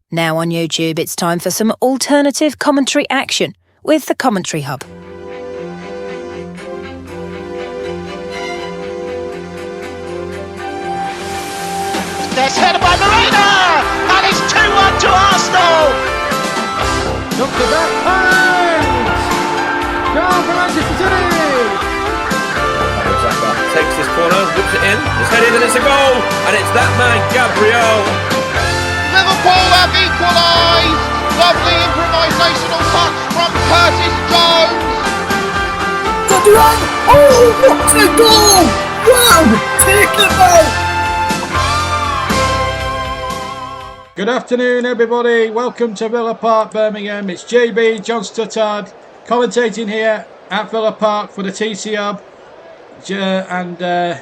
Now on YouTube, it's time for some alternative commentary action with the Commentary Hub. There's headed by Marina, and it's 2-1 to Arsenal. Look at that point! Goal for Manchester City! Takes this corner, whips it in, it's headed and it's a goal, and it's that man, Gabriel. Liverpool have equalised. Lovely improvisational touch from Curtis Jones. Gabriel! Oh, what a goal! Wow, take it out! Good afternoon, everybody. Welcome to Villa Park, Birmingham. It's JB, John Stuttard, commentating here at Villa Park for the TC Hub and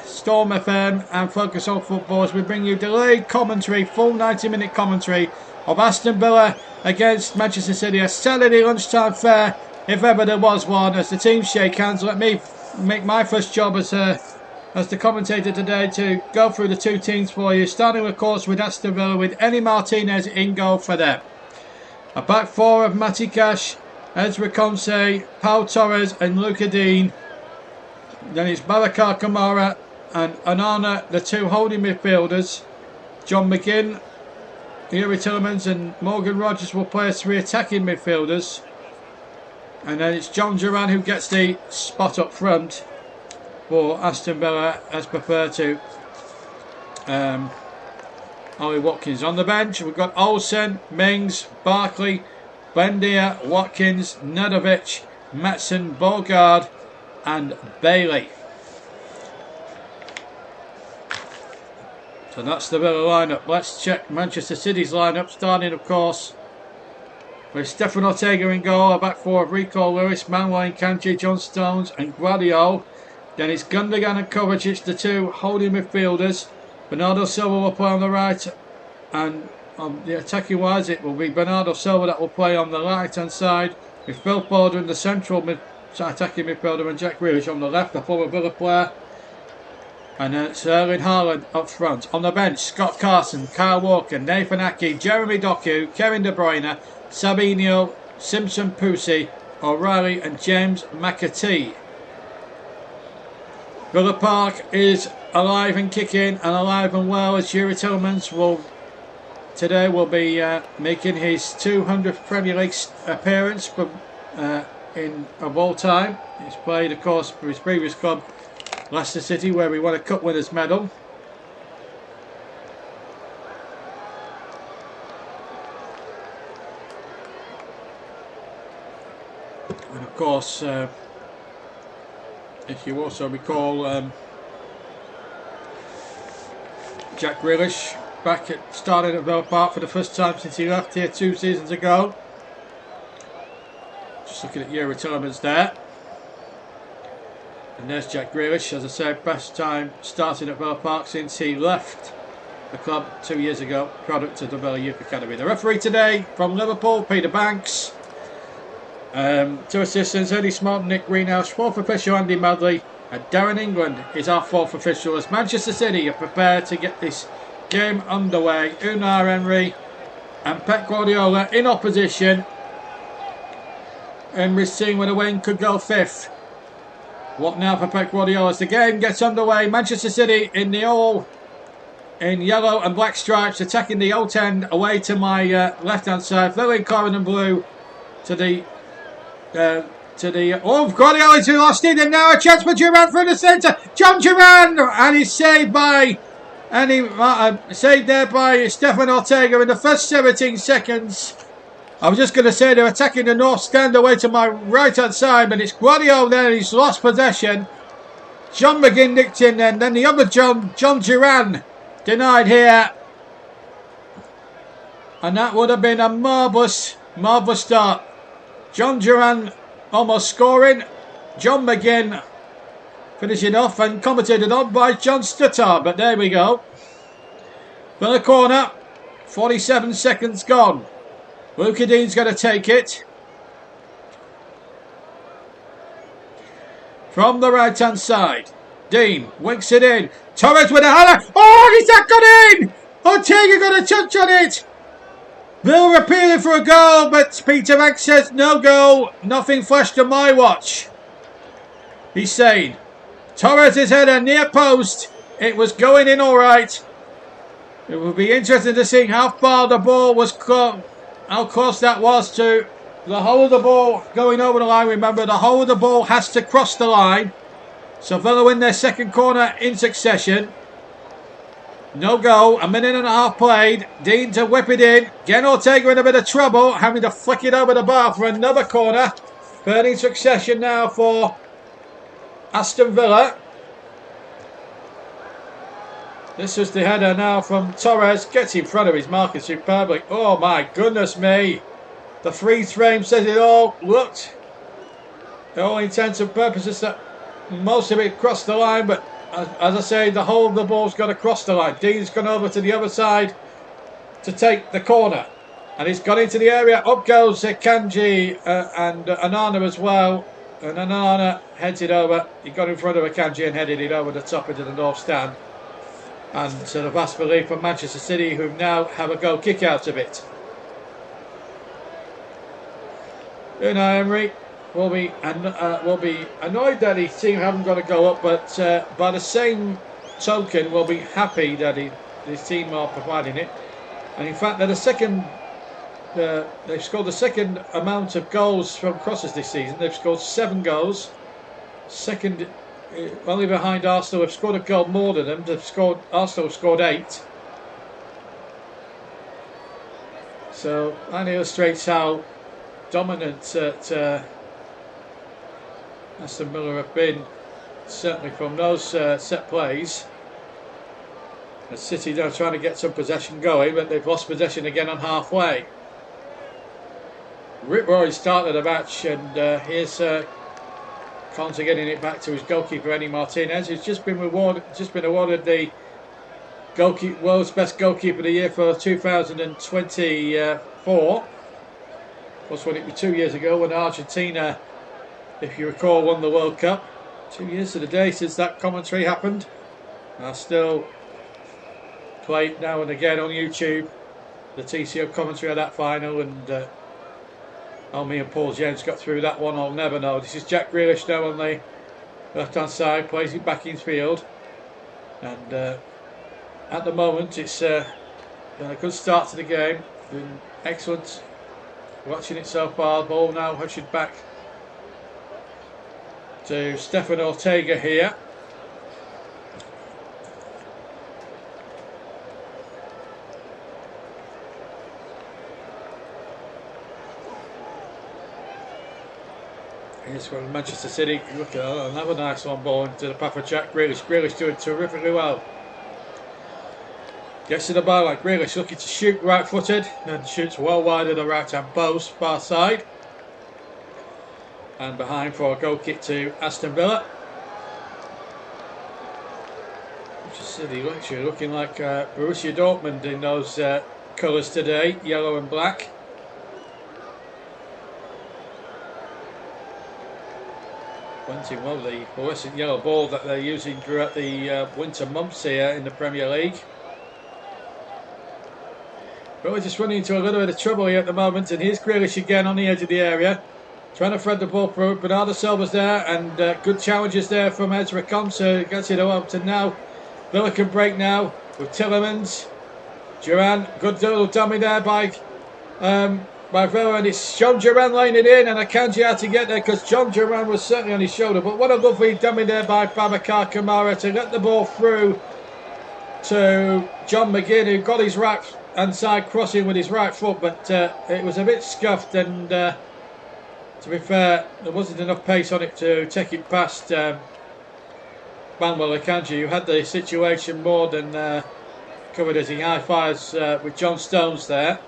Storm FM and Focus on Football as we bring you delayed commentary, full 90-minute commentary of Aston Villa against Manchester City, a Saturday lunchtime affair, if ever there was one, as the teams shake hands. Let me make my first job as the commentator today to go through the two teams for you, starting of course with Aston Villa with Eni Martinez in goal for them. A back four of Matty Cash, Ezra Konse, Pau Torres and Luca Dean. Then it's Barakar Kamara and Onana, the two holding midfielders. John McGinn, Yuri Tillemans and Morgan Rogers will play as three attacking midfielders. And then it's John Duran who gets the spot up front for Aston Villa as preferred to Ollie Watkins. On the bench we've got Olsen, Mings, Barkley, Buendia, Watkins, Nedovic, Matson, Bogard and Bailey. So that's the Villa lineup. Let's check Manchester City's lineup, starting of course with Stefan Ortega in goal, a back four of Rico Lewis, Manuel Kanji, John Stones and Guardiola. Then it's Gundogan and Kovacic, the two holding midfielders. Bernardo Silva will play on the right, and on the attacking wise it will be Bernardo Silva that will play on the right hand side, with Phil Foden, the central attacking midfielder, and Jack Grealish on the left, the former Villa player. And then it's Erling Haaland up front. On the bench, Scott Carson, Kyle Walker, Nathan Ake, Jeremy Doku, Kevin De Bruyne, Sabinho, Simpson Pusi, O'Reilly and James McAtee. Villa Park is alive and kicking and alive and well as Yuri Tillemans will be making his 200th Premier League appearance of all time. He's played of course for his previous club Leicester City, where he won a Cup Winners' Medal. And of course if you also recall, Jack Grealish back starting at Villa Park for the first time since he left here 2 seasons ago. Just looking at Yuri Tillemans there. And there's Jack Grealish, as I said, best time starting at Villa Park since he left the club 2 years ago, product of the Villa Youth Academy. The referee today from Liverpool, Peter Banks. Two assistants, Eddie Smart, Nick Greenhouse. Fourth official, Andy Madley. And Darren England is our fourth official as Manchester City are prepared to get this game underway. Unai Emery and Pep Guardiola in opposition. Emery's seeing where the win could go fifth. What now for Pep Guardiola as the game gets underway? Manchester City in yellow and black stripes, attacking the out end away to my left hand side. Villa in coral and blue to the Guardiola's who lost it, and now a chance for Duran from the centre. John Duran, and he's saved by saved there by Stefan Ortega in the first 17 seconds. I was just going to say they're attacking the north stand away to my right hand side, but it's Guardiola there. He's lost possession. John McGinn nicked in, and then the other John Duran denied here, and that would have been a marvellous start. John Duran almost scoring. John McGinn finishing off and commentated on by John Stuttard. But there we go. For the corner. 47 seconds gone. Luca Dean's going to take it. From the right hand side. Dean winks it in. Torres with a header. Oh, he's that got in! Ortega got a touch on it. Villa appealing for a goal, but Peter Banks says no goal. Nothing flashed on my watch. He's saying Torres' header near post. It was going in all right. It will be interesting to see how far the ball was, how close that was to the whole of the ball going over the line. Remember, the whole of the ball has to cross the line. So Villa win their second corner in succession. No goal, a minute and a half played. Dean to whip it in. Again, Ortega in a bit of trouble, having to flick it over the bar for another corner. Third in succession now for Aston Villa. This was the header now from Torres. Gets in front of his marker superbly. Oh my goodness me. The freeze frame says it all. Looked, for all intents and purposes, that most of it crossed the line, but as I say, the whole of the ball's got to cross the line. Dean's gone over to the other side to take the corner. And he's gone into the area. Up goes Kanji and Anana as well. And Anana heads it over. He got in front of Kanji and headed it over the top into the north stand. And to the vast relief of Manchester City, who now have a goal kick out of it. Emery will be annoyed that his team haven't got to go up, but by the same token will be happy that his team are providing it. And in fact, they've scored the second amount of goals from crosses this season. They've scored 7 goals. Second, only behind Arsenal. Have scored a goal more than them. Arsenal have scored 8. So that illustrates how dominant Aston Villa have been, certainly from those set plays. The City now trying to get some possession going, but they've lost possession again on halfway. Rip Roy started the match, and here's Conte getting it back to his goalkeeper Eddie Martinez, who's just been awarded the world's best goalkeeper of the year for 2024. Of course, when it was 2 years ago when Argentina, if you recall, won the World Cup. 2 years to the day since that commentary happened. I still play now and again on YouTube the TCO commentary of that final, and how me and Paul James got through that one, I'll never know. This is Jack Grealish now on the left hand side, plays it back in field, and at the moment it's been a good start to the game. Been excellent watching it so far. Ball now hushed back to Stefan Ortega here. Here's from Manchester City. Look at another nice one ball into the path of Jack Grealish. Grealish doing terrifically well. Gets to the bar like Grealish, looking to shoot right-footed, and shoots well wide of the right-hand post, far side. And behind for a goal kick to Aston Villa. Manchester City actually looking like Borussia Dortmund in those colours today, yellow and black. Well, the fluorescent yellow ball that they're using throughout the winter months here in the Premier League. But we're just running into a little bit of trouble here at the moment, and here's Grealish again on the edge of the area, trying to thread the ball through. Bernardo Silva's there, and good challenges there from Ezra Konsa, gets it up to now. Villa can break now with Tillemans. Duran, good little dummy there by Villa, and it's John Duran laying it in, and Akanji had to get there because John Duran was certainly on his shoulder. But what a lovely dummy there by Babacar Kamara to get the ball through to John McGinn, who got his right hand side crossing with his right foot, but it was a bit scuffed, and to be fair, there wasn't enough pace on it to take it past Manuel Akanji, who had the situation more than covered as he high fives with John Stones there.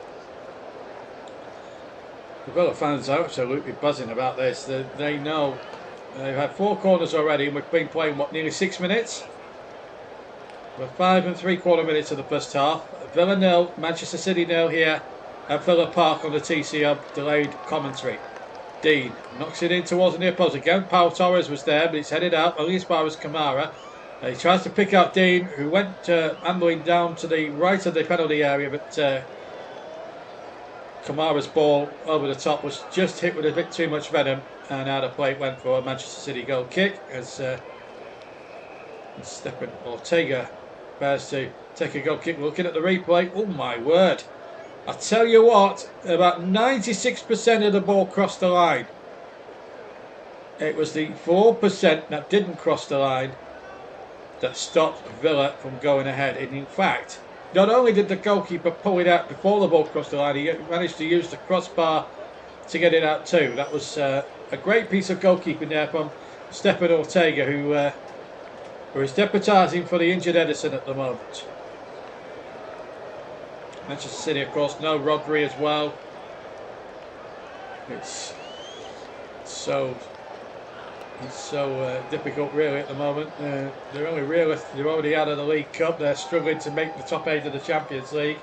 The Villa fans are absolutely buzzing about this. They know they've had 4 corners already, and we've been playing nearly 6 minutes. We're 5 3/4 minutes of the first half. Villa 0, Manchester City 0 here at Villa Park on the TCO delayed commentary. Dean knocks it in towards the near post again. Pau Torres was there, but it's headed out only as far as Kamara. He tries to pick out Dean, who went ambling down to the right of the penalty area, but Kamara's ball over the top was just hit with a bit too much venom, and out of play it went for a Manchester City goal kick as Stephen Ortega prepares to take a goal kick. Looking at the replay, oh my word. I tell you what, about 96% of the ball crossed the line. It was the 4% that didn't cross the line that stopped Villa from going ahead. And in fact, not only did the goalkeeper pull it out before the ball crossed the line, he managed to use the crossbar to get it out too. That was a great piece of goalkeeping there from Stephen Ortega, who is deputising for the injured Edison at the moment. Manchester City, of course, no Rodri as well. It's so difficult really at the moment. They're only realists. They're already out of the League Cup. They're struggling to make the top 8 of the Champions League.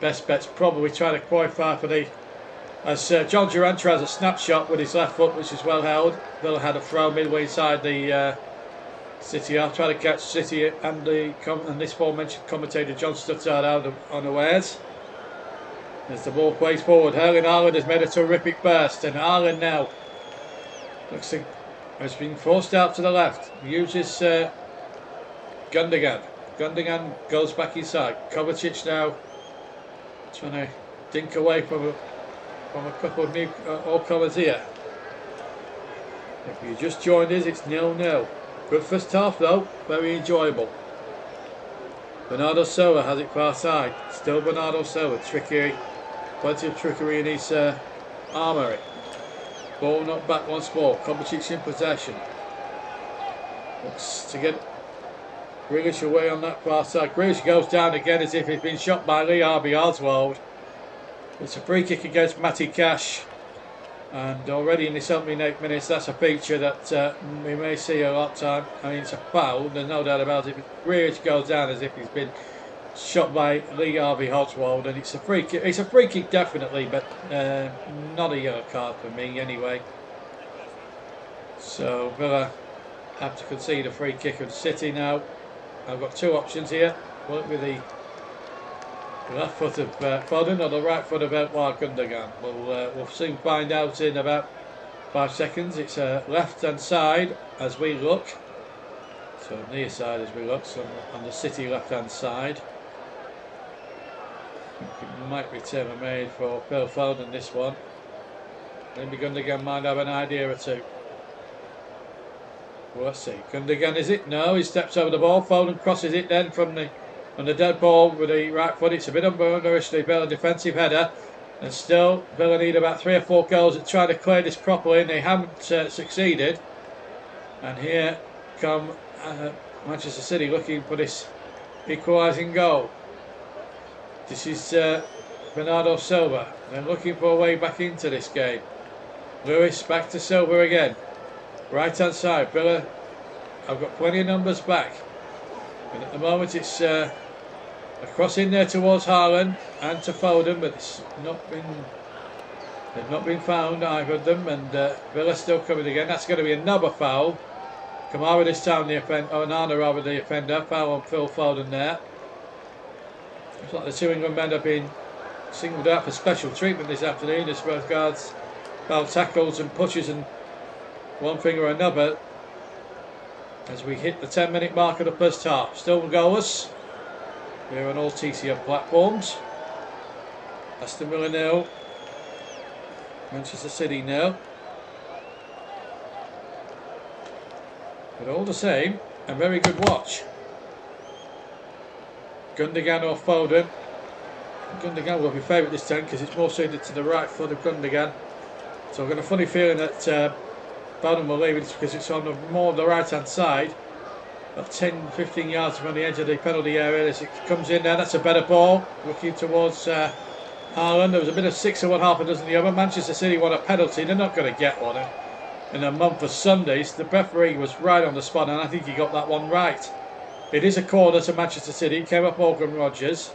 Best bet's probably trying to qualify for the... As John Durant tries a snapshot with his left foot, which is well held. Villa had a throw midway inside the City half, trying to catch City and this aforementioned commentator John Stuttard out of unawares. As the ball plays forward, Erling Haaland has made a terrific burst, and Haaland now looks like has been forced out to the left. Uses Gundogan. Gundogan goes back inside. Kovacic now trying to dink away from a couple of new all-comers here. If you just joined us, it's 0-0. Good first half though, very enjoyable. Bernardo Silva has it far side. Still Bernardo Silva, trickery, plenty of trickery in his armoury. Ball not back once more. Kovacic in possession. Looks to get Grealish away on that far side. Grealish goes down again as if he's been shot by Lee Harvey Oswald. It's a free kick against Matty Cash. And already in this opening 8 minutes, that's a feature that we may see a lot of time. I mean, it's a foul, there's no doubt about it. Grealish goes down as if he's been shot by Lee Harvey Oswald, and it's a free kick. It's a free kick definitely, but not a yellow card for me anyway. So Villa have to concede a free kick of City now. I've got two options here. Work with the left foot of Foden or the right foot of Edouard Gundogan. We'll soon find out in about 5 seconds. It's left hand side as we look. So near side as we look. So on the City left hand side. It might be tailor-made for Phil Foden this one. Maybe Gundogan might have an idea or two. Well, let's see. Gundogan is it? No, he steps over the ball. Foden crosses it then from the dead ball with the right foot. It's a bit underish, the Villa defensive header. And still, Villa need about 3 or 4 goals at trying to clear this properly, and they haven't succeeded. And here come Manchester City looking for this equalising goal. This is Bernardo Silva. They're looking for a way back into this game. Lewis back to Silva again. Right hand side. Villa, I've got plenty of numbers back. And at the moment it's a cross in there towards Haaland and to Foden, but it's they've not been found, either of them, and Villa still coming again. That's going to be another foul. Kamara this time the offender, Onana rather the offender. Foul on Phil Foden there. Looks like the two England men have been singled out for special treatment this afternoon as regards foul tackles and pushes and one thing or another as we hit the 10-minute mark of the first half. Still goalless. We're on all TCF platforms. Aston Villa 0. Manchester City 0. But all the same, a very good watch. Gundogan or Foden. Gundogan will be favourite this time because it's more suited to the right foot of Gundogan. So I've got a funny feeling that Foden will leave it because it's on more the right hand side. About 10-15 yards from the edge of the penalty area as it comes in there. That's a better ball. Looking towards Haaland. There was a bit of 6 of one, half a dozen the other. Manchester City want a penalty. They're not going to get one in a month of Sundays. The referee was right on the spot, and I think he got that one right. It is a corner to Manchester City. It came up Morgan Rogers.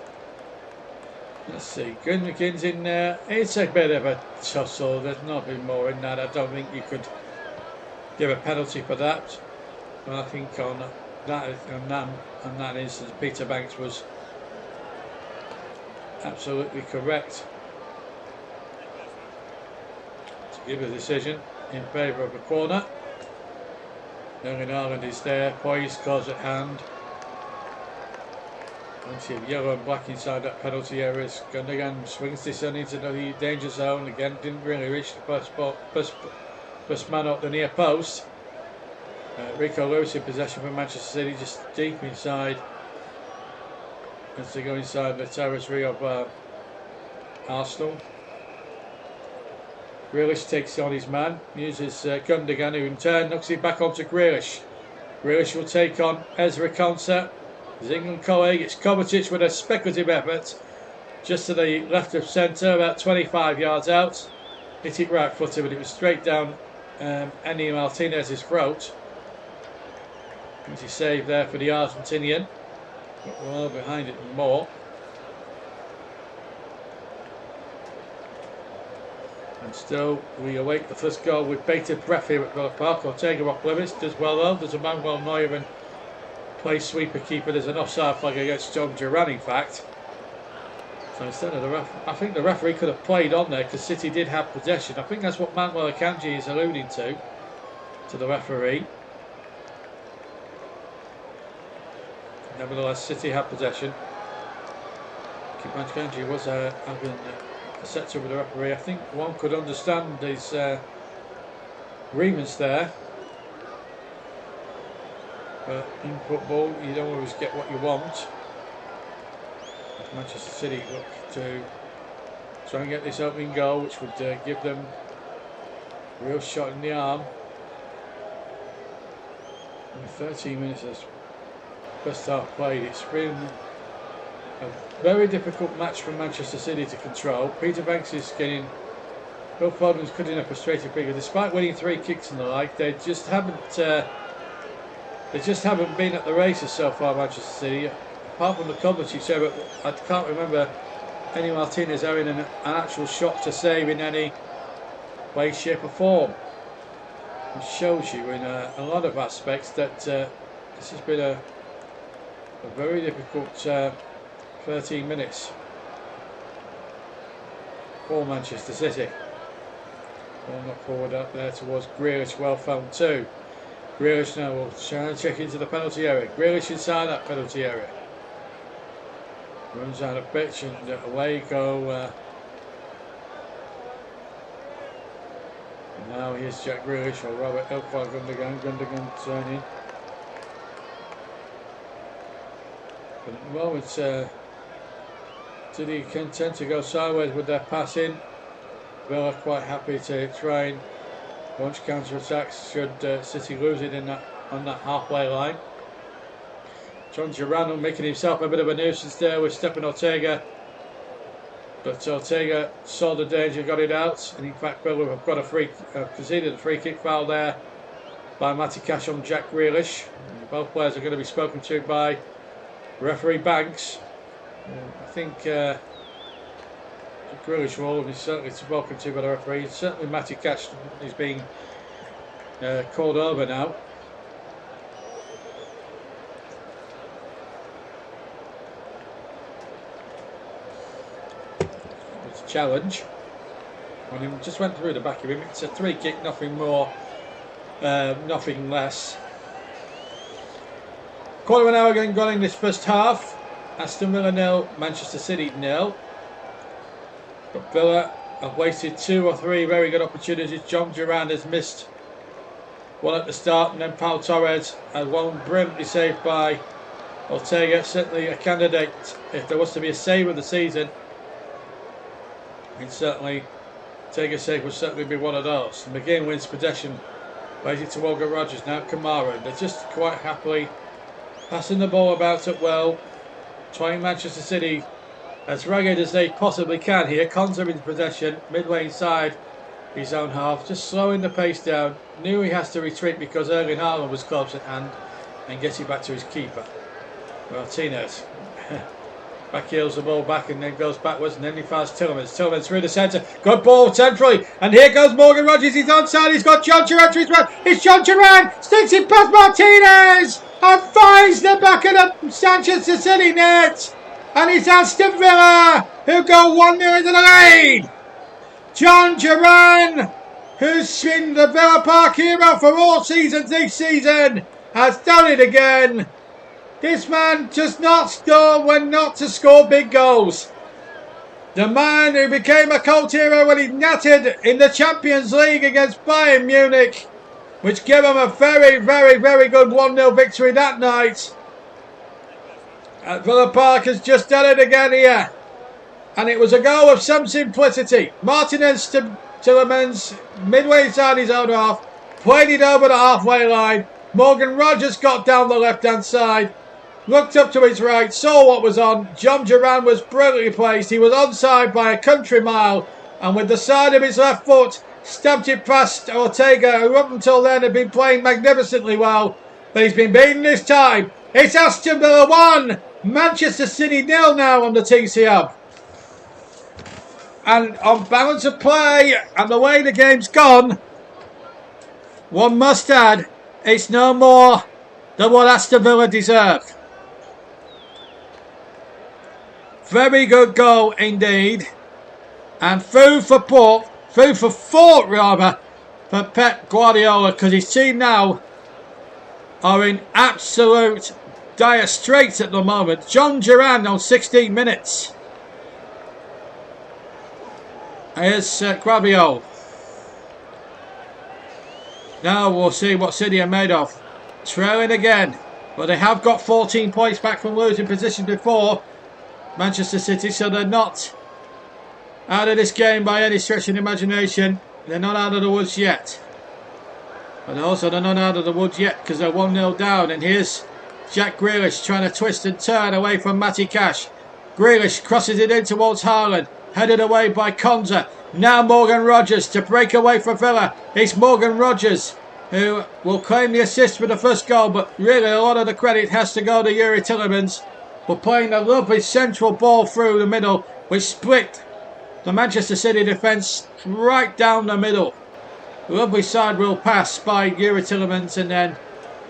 Let's see. Gundogan's in there. It's a bit of a tussle. There's nothing more in that. I don't think you could give a penalty for that. And I think on that instance, Peter Banks was absolutely correct to give a decision in favour of a corner. Erling Haaland is there, poised, close at hand. Plenty of yellow and black inside that penalty area. Gundogan swings this on into the danger zone again. Didn't really reach the first man up the near post. Rico Lewis in possession for Manchester City, just deep inside as they go inside the territory of Arsenal. Grealish takes on his man, uses Gundogan, who in turn knocks it back onto Grealish. Grealish will take on Ezra Konsa. His England colleague, it's Kovacic with a speculative effort just to the left of centre, about 25 yards out. Hit it right footed, but it was straight down Andy Martinez's throat. Easy save there for the Argentinian, but well behind it more. And still we await the first goal with bated breath here at Villa Park. Ortega off limits, does well though. There's a Manuel Neuer and play sweeper keeper. There's an offside flag against John Duran, in fact. So instead of the ref, I think the referee could have played on there because City did have possession. I think that's what Manuel Akanji is alluding to the referee. Nevertheless, City had possession. Akanji was having a set to with the referee. I think one could understand his grievance there. But in football, you don't always get what you want. Manchester City look to try and get this opening goal, which would give them a real shot in the arm. And 13 minutes as first half played, it's been a very difficult match for Manchester City to control. Peter Banks is getting, Phil Foden's cutting a frustrated figure. Despite winning 3 kicks and the like, they just haven't been at the races so far, Manchester City. Apart from the Kovacic save, I can't remember any Martinez having an actual shot to save in any way, shape or form. It shows you in a lot of aspects that this has been a very difficult 13 minutes for Manchester City. Ball not forward up there towards Grealish, well found too. Grealish now will try and check into the penalty area. Grealish inside that penalty area. Runs out of pitch and away go. And now here's Jack Grealish or Robert Ilkwa Gundogan. Gundogan turning. But at the moment, City content to go sideways with their passing. Villa quite happy to try and launch counter-attacks should City lose it on that halfway line. John Duran making himself a bit of a nuisance there with Stephen Ortega. But Ortega saw the danger, got it out. And in fact, Villa have got conceded a free kick foul there by Matty Cash on Jack Grealish. And both players are going to be spoken to by referee Banks. I think Grealish will be certainly spoken to by the referee. Certainly Matty Cash is being called over now. It's a challenge. When he just went through the back of him, it's a 3 kick, nothing more, nothing less. Quarter of an hour gone in this first half. Aston Villa 0, Manchester City 0. But Villa have wasted 2 or 3 very good opportunities. John Duran has missed one at the start, and then Pau Torres had one brilliantly saved by Ortega. Certainly a candidate, if there was to be a save of the season, and certainly Ortega's save would certainly be one of those. And McGinn wins possession, plays it to Morgan Rogers, now Kamara. They're just quite happily passing the ball about it well, trying Manchester City as rugged as they possibly can here. Konsa in possession, midway inside his own half, just slowing the pace down. Knew he has to retreat because Erling Haaland was close at hand, and gets it back to his keeper. Martinez back heels the ball back and then goes backwards, and then he finds Tielemans. Tielemans through the centre, good ball centrally, and here goes Morgan Rogers. He's onside, he's got John Duran to his right. It's John Duran, sticks it past Martinez and finds the back of the Manchester City net. And it's Aston Villa who go 1-0 into the lead. John Duran, who's been the Villa Park hero for all seasons this season, has done it again. This man does not score when not to score big goals. The man who became a cult hero when he nattered in the Champions League against Bayern Munich, which gave him a very, very, very good 1-0 victory that night. And Villa Park has just done it again here. And it was a goal of some simplicity. Martinez to Tielemans, midway inside his own half, played it over the halfway line. Morgan Rogers got down the left-hand side, looked up to his right, saw what was on. John Duran was brilliantly placed. He was onside by a country mile, and with the side of his left foot, stabbed it past Ortega, who up until then had been playing magnificently well. But he's been beaten this time. It's Aston Villa 1, Manchester City 0 now on the TC Hub. And on balance of play and the way the game's gone, one must add, it's no more than what Aston Villa deserve. Very good goal indeed. And food for thought for Pep Guardiola, because his team now are in absolute dire straits at the moment. John Duran on 16 minutes. Here's Gravio. Now we'll see what City are made of. Trailing again, but they have got 14 points back from losing position before Manchester City, so they're not out of this game by any stretch of the imagination. They're not out of the woods yet. But also they're not out of the woods yet because they're 1-0 down. And here's Jack Grealish trying to twist and turn away from Matty Cash. Grealish crosses it in towards Haaland. Headed away by Konza. Now Morgan Rogers to break away for Villa. It's Morgan Rogers who will claim the assist for the first goal, but really a lot of the credit has to go to Yuri Tielemans for playing a lovely central ball through the middle, which split the Manchester City defence right down the middle. Lovely side wheel pass by Yuri Tielemans, and then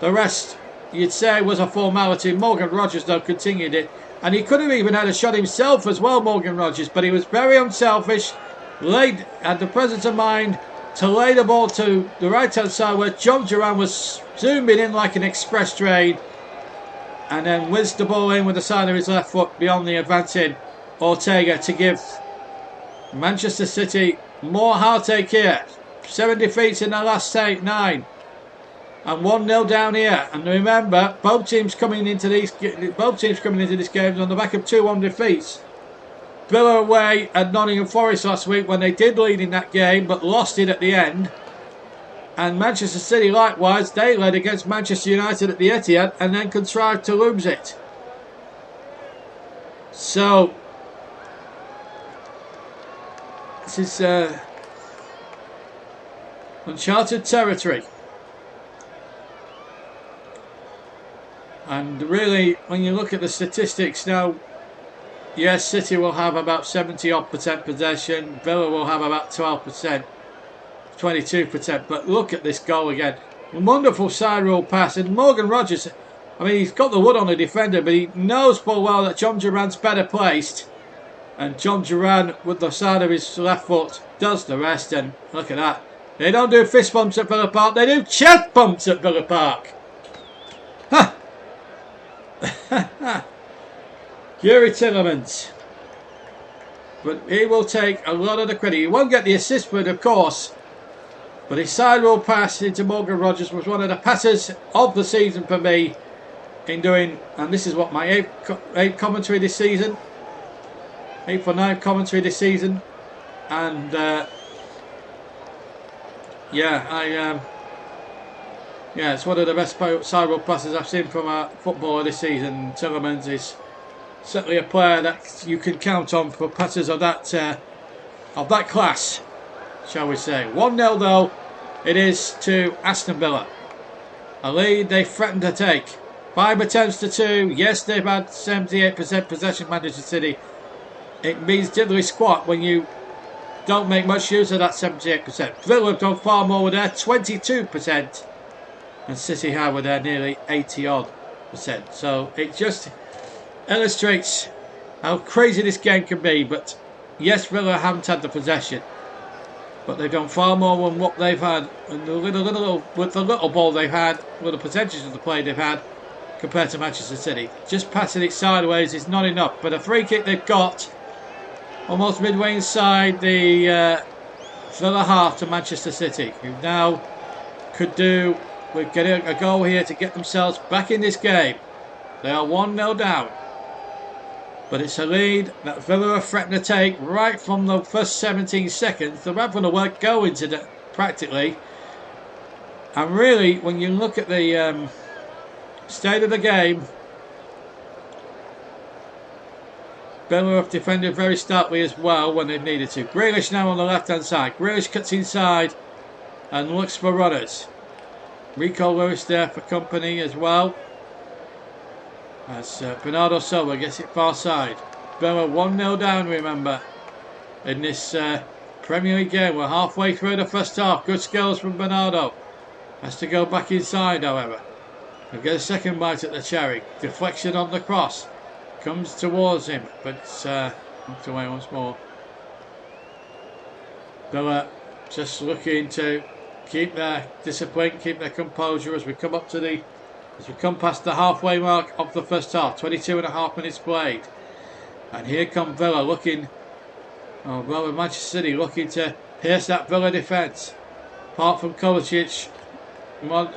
the rest you'd say was a formality. Morgan Rogers though continued it. And he could have even had a shot himself as well, Morgan Rogers, but he was very unselfish, had the presence of mind to lay the ball to the right-hand side where John Duran was zooming in like an express train, and then whizzed the ball in with the side of his left foot beyond the advancing Ortega to give Manchester City more heartache here. 7 defeats in the last 9. And 1-0 down here. And remember, both teams coming into this game on the back of 2-1 defeats. Villa away at Nottingham Forest last week when they did lead in that game, but lost it at the end. And Manchester City, likewise, they led against Manchester United at the Etihad and then contrived to lose it. So this is uncharted territory. And really, when you look at the statistics now, yes, City will have about 70% possession. Villa will have about 12%, 22%. But look at this goal again. A wonderful side roll pass. And Morgan Rogers, I mean, he's got the wood on the defender, but he knows full well that John Duran's better placed. And John Duran, with the side of his left foot, does the rest. And look at that. They don't do fist bumps at Villa Park. They do chest bumps at Villa Park. Ha! Yuri Tielemans, but he will take a lot of the credit. He won't get the assist for it, of course, but his sidewall pass into Morgan Rogers was one of the passes of the season for me in doing, and this is what my 8th commentary this season, 8th or 9th commentary this season, and yeah, it's one of the best sidewall passes I've seen from a footballer this season. Tielemans is certainly a player that you can count on for passes of that class, shall we say. 1-0 though, it is to Aston Villa. A lead they threatened to take. 5 attempts to 2. Yes, they've had 78% possession, Manchester City. It means diddly squat when you don't make much use of that 78%. Villa have done far more with their 22%. And City have with their nearly 80-odd%. So it just illustrates how crazy this game can be. But yes, Villa haven't had the possession, but they've done far more than what they've had, and with the little ball they've had, with the percentage of the play they've had compared to Manchester City. Just passing it sideways is not enough. But a free kick they've got almost midway inside the Villa half to Manchester City, who now could do with getting a goal here to get themselves back in this game. They are 1-0 down, but it's a lead that Villa are threatening to take right from the first 17 seconds. They're having to work go into it practically, and really when you look at the state of the game, Villa have defended very stoutly as well when they've needed to. Grealish now on the left hand side. Grealish cuts inside and looks for runners. Rico Lewis there for company as well, as Bernardo Silva gets it far side. Villa 1-0 down, remember, in this Premier League game. We're halfway through the first half. Good skills from Bernardo. Has to go back inside, however. He'll get a second bite at the cherry. Deflection on the cross. Comes towards him, but it's knocked away once more. Villa just looking to keep their discipline, keep their composure as we come past the halfway mark of the first half. 22.5 minutes played, and here come Villa looking. Oh, well, with Manchester City looking to pierce that Villa defence. Apart from Kovacic,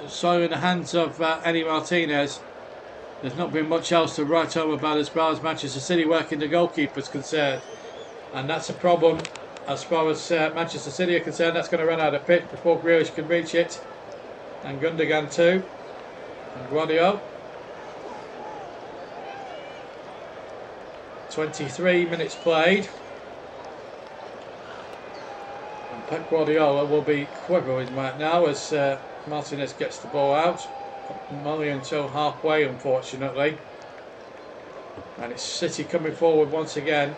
so in the hands of Eddie Martinez, there's not been much else to write home about as far as Manchester City working the goalkeeper's concerned. And that's a problem as far as Manchester City are concerned. That's going to run out of pitch before Grealish can reach it. And Gundogan too. And Guardiola. 23 minutes played. And Pep Guardiola will be quivering right now as Martinez gets the ball out. Only until halfway, unfortunately, and it's City coming forward once again.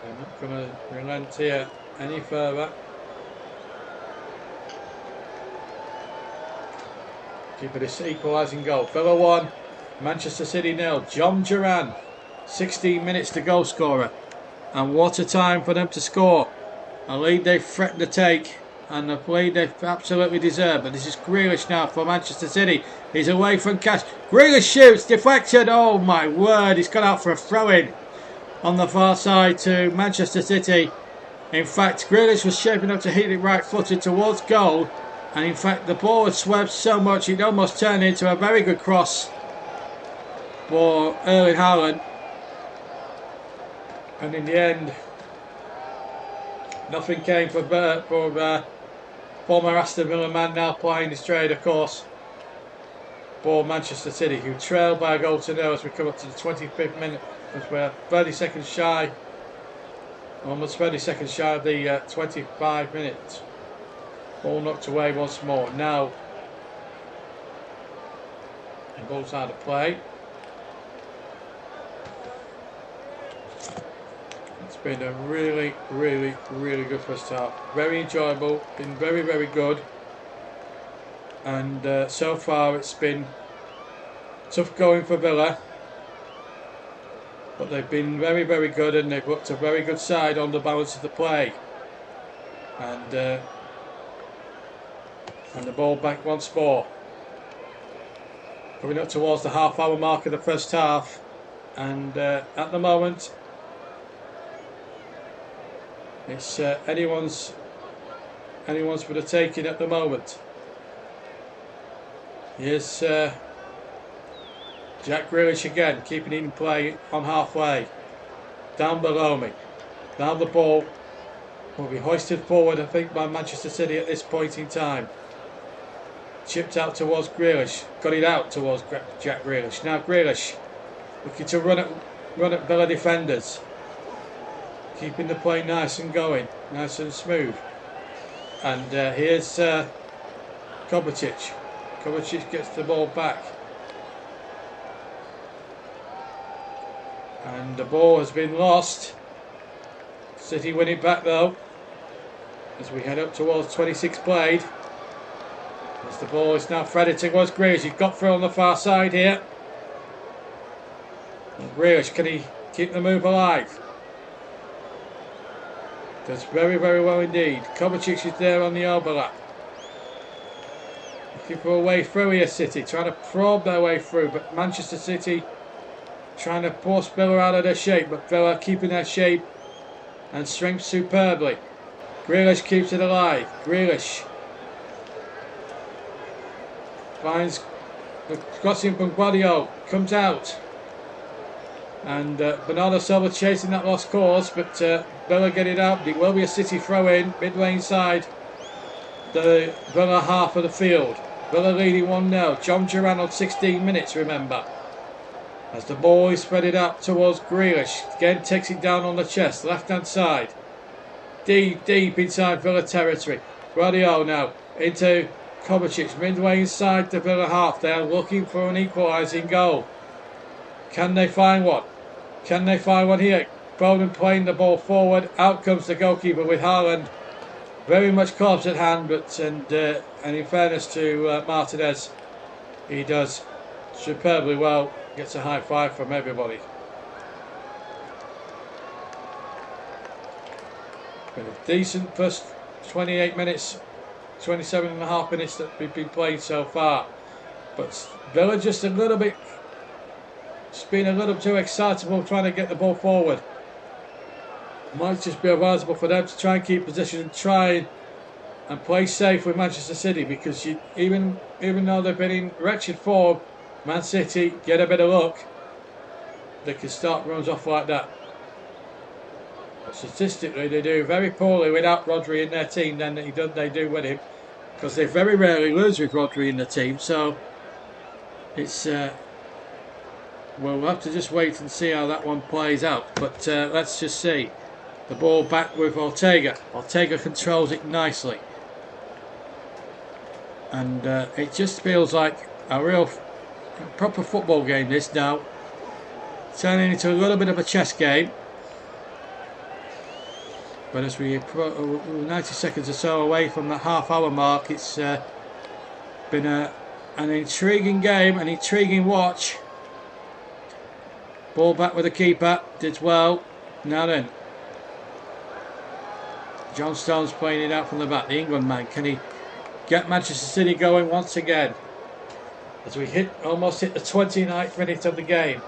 They're not going to relent here any further. Keeping this equalising goal. Villa 1, Manchester City 0. John Duran, 16 minutes to goal scorer. And what a time for them to score. A lead they threatened to take, and a lead they absolutely deserve. But this is Grealish now for Manchester City. He's away from Cash. Grealish shoots, deflection. Oh my word, he's gone out for a throw-in on the far side to Manchester City. In fact, Grealish was shaping up to hit it right-footed towards goal. And in fact, the ball had swerved so much it almost turned into a very good cross for Erling Haaland. And in the end, nothing came for former Aston Villa man now playing his trade, of course, for Manchester City, who trailed by a goal to nil as we come up to the 25th minute, as we're 30 seconds shy, almost 30 seconds shy of the 25 minutes. Ball knocked away once more. Now, the ball's out of play. It's been a really good first half. Very enjoyable, been very good, and so far it's been tough going for Villa, but they've been very good, and they've looked a very good side on the balance of the play. And the ball back once more. Coming up towards the half-hour mark of the first half, and at the moment it's anyone's for the taking at the moment. Here's Jack Grealish again, keeping in play on halfway. Down below me. Now the ball will be hoisted forward, I think, by Manchester City at this point in time. Chipped out towards Grealish. Got it out towards Jack Grealish. Now Grealish looking to run at Villa defenders. Keeping the play nice and going, nice and smooth. And here's Kovacic. Kovacic gets the ball back. And the ball has been lost. City win it back though, as we head up towards 26 played. As the ball is now threaded towards Grealish. He's got through on the far side here. And Grealish, can he keep the move alive? Does very, very well indeed. Kovacic is there on the overlap. Looking for a way through here, City. Trying to probe their way through. But Manchester City trying to force Villa out of their shape. But Villa keeping their shape and strength superbly. Grealish keeps it alive. Grealish finds the crossing from Guardiola. Comes out. And Bernardo Silva chasing that lost cause, but Villa get it out. It will be a City throw in, midway inside the Villa half of the field. Villa leading 1-0. John Duran on 16 minutes, remember. As the ball is spread it out towards Grealish. Again takes it down on the chest, left hand side. Deep inside Villa territory. Guardiola now into Kovacic, midway inside the Villa half. They are looking for an equalising goal. Can they find one? Can they find one here? Bowden playing the ball forward. Out comes the goalkeeper with Haaland. Very much close at hand, but and in fairness to Martinez, he does superbly well. Gets a high five from everybody. Been a decent first 28 minutes, 27 and a half minutes that we've been playing so far. But Villa just a little bit. It's been a little too excitable trying to get the ball forward. Might just be advisable for them to try and keep position and try and play safe with Manchester City, because even though they've been in wretched form, Man City get a bit of luck, they can start runs off like that. But statistically they do very poorly without Rodri in their team than they do with him, because they very rarely lose with Rodri in the team. So it's we'll have to just wait and see how that one plays out. But let's just see. The ball back with Ortega. Ortega controls it nicely. And it just feels like a real proper football game this now. Turning into a little bit of a chess game. But as we 90 seconds or so away from the half-hour mark, it's been an intriguing game, an intriguing watch. Ball back with the keeper, did well. Now then, John Stones playing it out from the back, the England man. Can he get Manchester City going once again? As we almost hit the 29th minute of the game.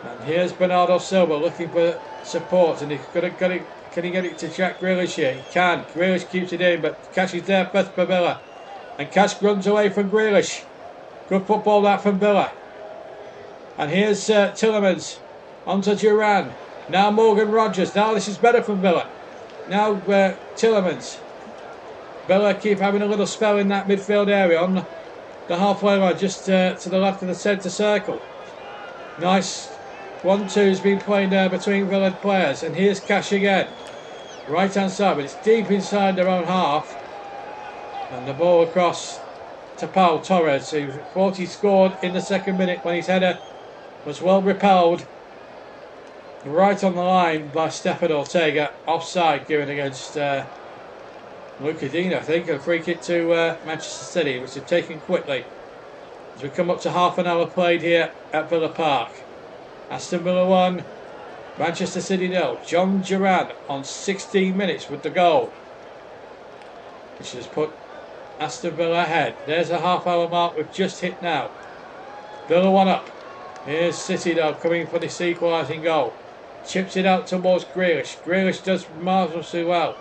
And here's Bernardo Silva looking for support, and he's got it. Can he get it to Jack Grealish here? He can. Grealish keeps it in, but Cash is there first for Villa. And Cash runs away from Grealish. Good football that from Villa. And here's Tielemans onto Duran. Now Morgan Rogers. Now this is better from Villa. Now Tielemans. Villa keep having a little spell in that midfield area on the halfway line, just to the left of the centre circle. Nice 1-2's been playing there between Villa players. And here's Cash again. Right hand side, but it's deep inside their own half. And the ball across to Paul Torres, who thought he scored in the second minute when his header was well repelled right on the line by Stefan Ortega. Offside given against Luca Dino, I think. A free kick to Manchester City, which is taken quickly as we come up to half an hour played here at Villa Park. Aston Villa 1, Manchester City 0. John Duran on 16 minutes with the goal, which has put Aston Villa ahead. There's a half hour mark we've just hit now. Villa 1 up. Here's City though coming for this equalising goal. Chips it out towards Grealish. Grealish does marvellously well.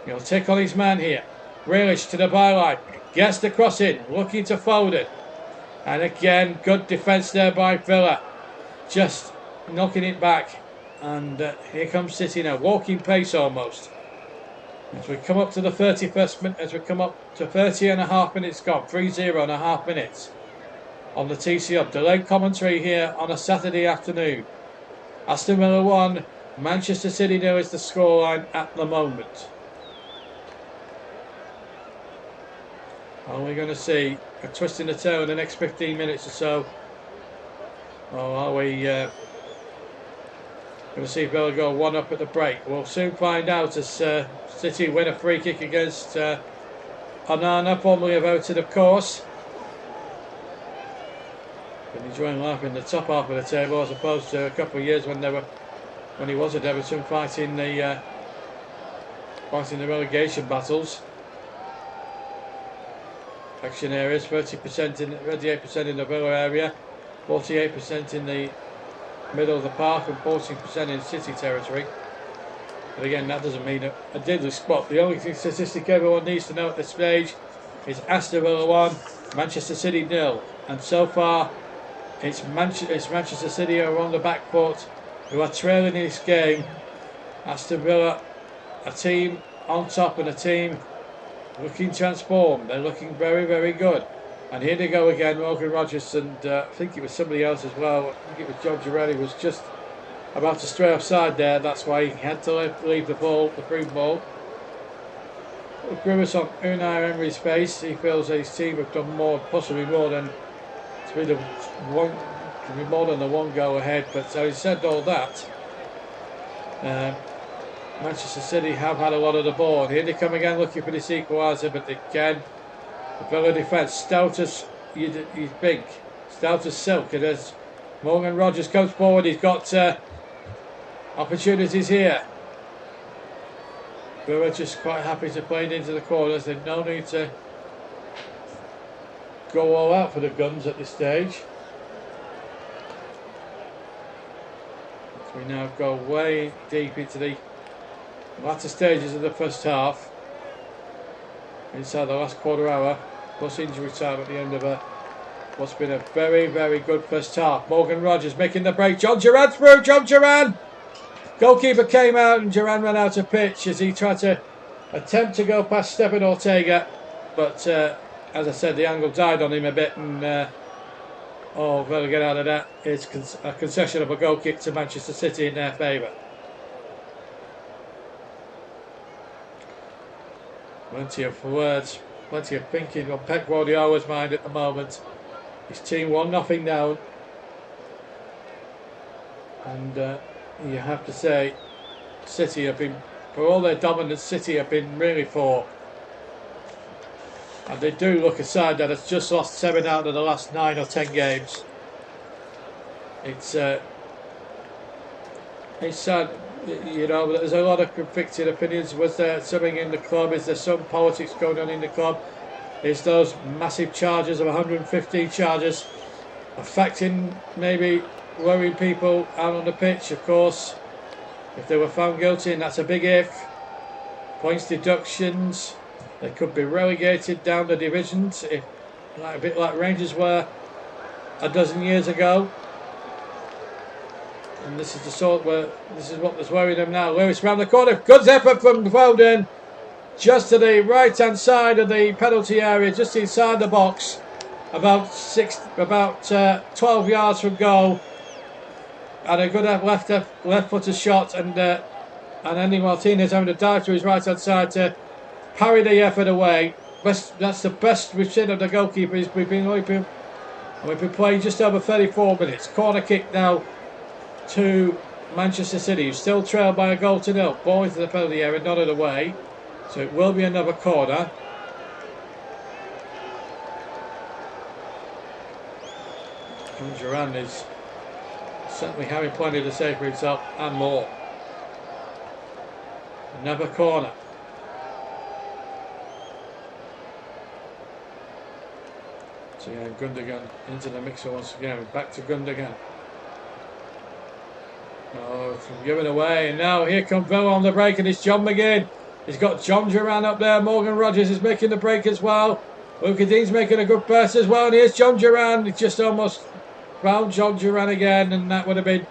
He'll take on his man here. Grealish to the byline. Gets the cross in. Looking to Foden. And again, good defence there by Villa. Just knocking it back. And here comes City now. Walking pace almost. As we come up to the 31st minute, as we come up to 30 and a half minutes gone. 3-0 and a half minutes on the TCO. Delayed commentary here on a Saturday afternoon. Aston Villa 1, Manchester City 0 is the scoreline at the moment. Are we going to see a twist in the tail in the next 15 minutes or so? Or are we going to see Villa go 1 up at the break? We'll soon find out as City win a free kick against Onana, formerly of Everton, of course. Been enjoying life in the top half of the table as opposed to a couple of years when he was at Everton fighting the relegation battles. Action areas: 38% in the Villa area, 48% in the middle of the park, and 14% in City territory. But again, that doesn't mean a diddly spot. The only statistic everyone needs to know at this stage is Aston Villa 1, Manchester City 0, and so far it's Manchester City who are on the back foot, who are trailing in this game. Aston Villa, a team on top and a team looking transformed. They're looking very, very good. And here they go again, Morgan Rogers, and I think it was somebody else as well. I think it was John Girelli was just about to stray offside there. That's why he had to leave the ball, the free ball. Grimace on Unai Emery's face. He feels that his team have done more, possibly more than to be more than the one goal ahead. But so he said all that. Manchester City have had a lot of the ball. Here they come again, looking for this equaliser, but again, the Villa defence stout as you think, stout as silk. And as Morgan Rogers comes forward, he's got opportunities here. Villa just quite happy to play it into the corners. There's no need to go all out for the guns at this stage. So we now go way deep into the latter stages of the first half, inside the last quarter hour, plus injury time at the end of what's been a very, very good first half. Morgan Rogers making the break. John Duran through. John Duran. Goalkeeper came out and Duran ran out of pitch as he tried to attempt to go past Stephen Ortega, but as I said, the angle died on him a bit, and Villa get out of that. It's a concession of a goal kick to Manchester City in their favour. Plenty of words, plenty of thinking on Pep Guardiola's mind at the moment. His team 1-0 down, and you have to say, City have been, for all their dominance, City have been really poor. And they do look a side that has just lost 7 out of the last 9 or 10 games. It's sad, you know. There's a lot of conflicting opinions. Was there something in the club? Is there some politics going on in the club? Is those massive charges of 115 charges affecting, maybe worrying people out on the pitch? Of course, if they were found guilty, and that's a big if, points deductions, they could be relegated down the divisions, if, a bit like Rangers were a dozen years ago. And this is the sort where this is what was worrying them now. Lewis round the corner, good effort from Foden, just to the right hand side of the penalty area, just inside the box, about 12 yards from goal. And a good left footed shot, and Andy Martinez having to dive to his right hand side to parry the effort away. That's the best we've seen of the goalkeeper. We've been playing just over 34 minutes. Corner kick now to Manchester City, who still trail by a goal to nil. Ball into the penalty area, nodded away. So it will be another corner. And Duran is certainly having plenty to say for himself and more. Another corner. So yeah, Gundogan into the mixer once again. Back to Gundogan. Oh, it's given away, and now here comes Villa on the break, and it's John McGinn. He's got John Duran up there. Morgan Rogers is making the break as well. Luka Dean's making a good pass as well, and here's John Duran. He just almost found John Duran again, and that would have been...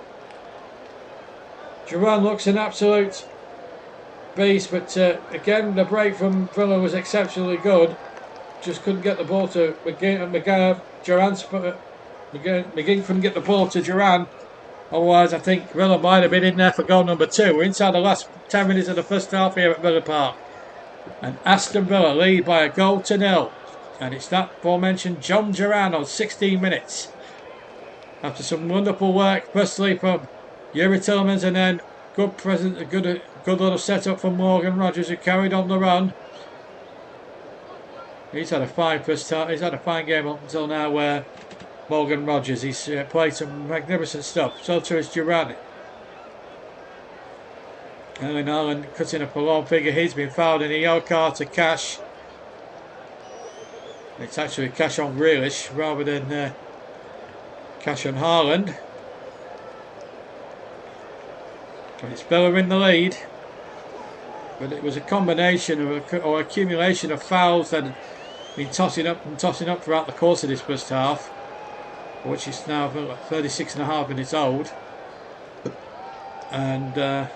Duran looks an absolute beast, but again, the break from Villa was exceptionally good. Just couldn't get the ball to McGinn. McGinn couldn't get the ball to Duran. Otherwise, I think Villa might have been in there for goal number 2. We're inside the last 10 minutes of the first half here at Villa Park. And Aston Villa lead by a goal to nil. And it's that aforementioned John Duran on 16 minutes. After some wonderful work, firstly from Yuri Tillmans, and then a good little setup from Morgan Rogers, who carried on the run. He's had a fine first half. He's had a fine game up until now. Where Morgan Rogers, he's played some magnificent stuff. So too is Durant. Erling Haaland cutting up a long figure. He's been fouled in a yellow card to Cash. It's actually Cash on Grealish rather than Cash on Haaland. And it's Villa in the lead. But it was a combination of or accumulation of fouls that had been tossing up throughout the course of this first half, which is now 36.5 minutes old. And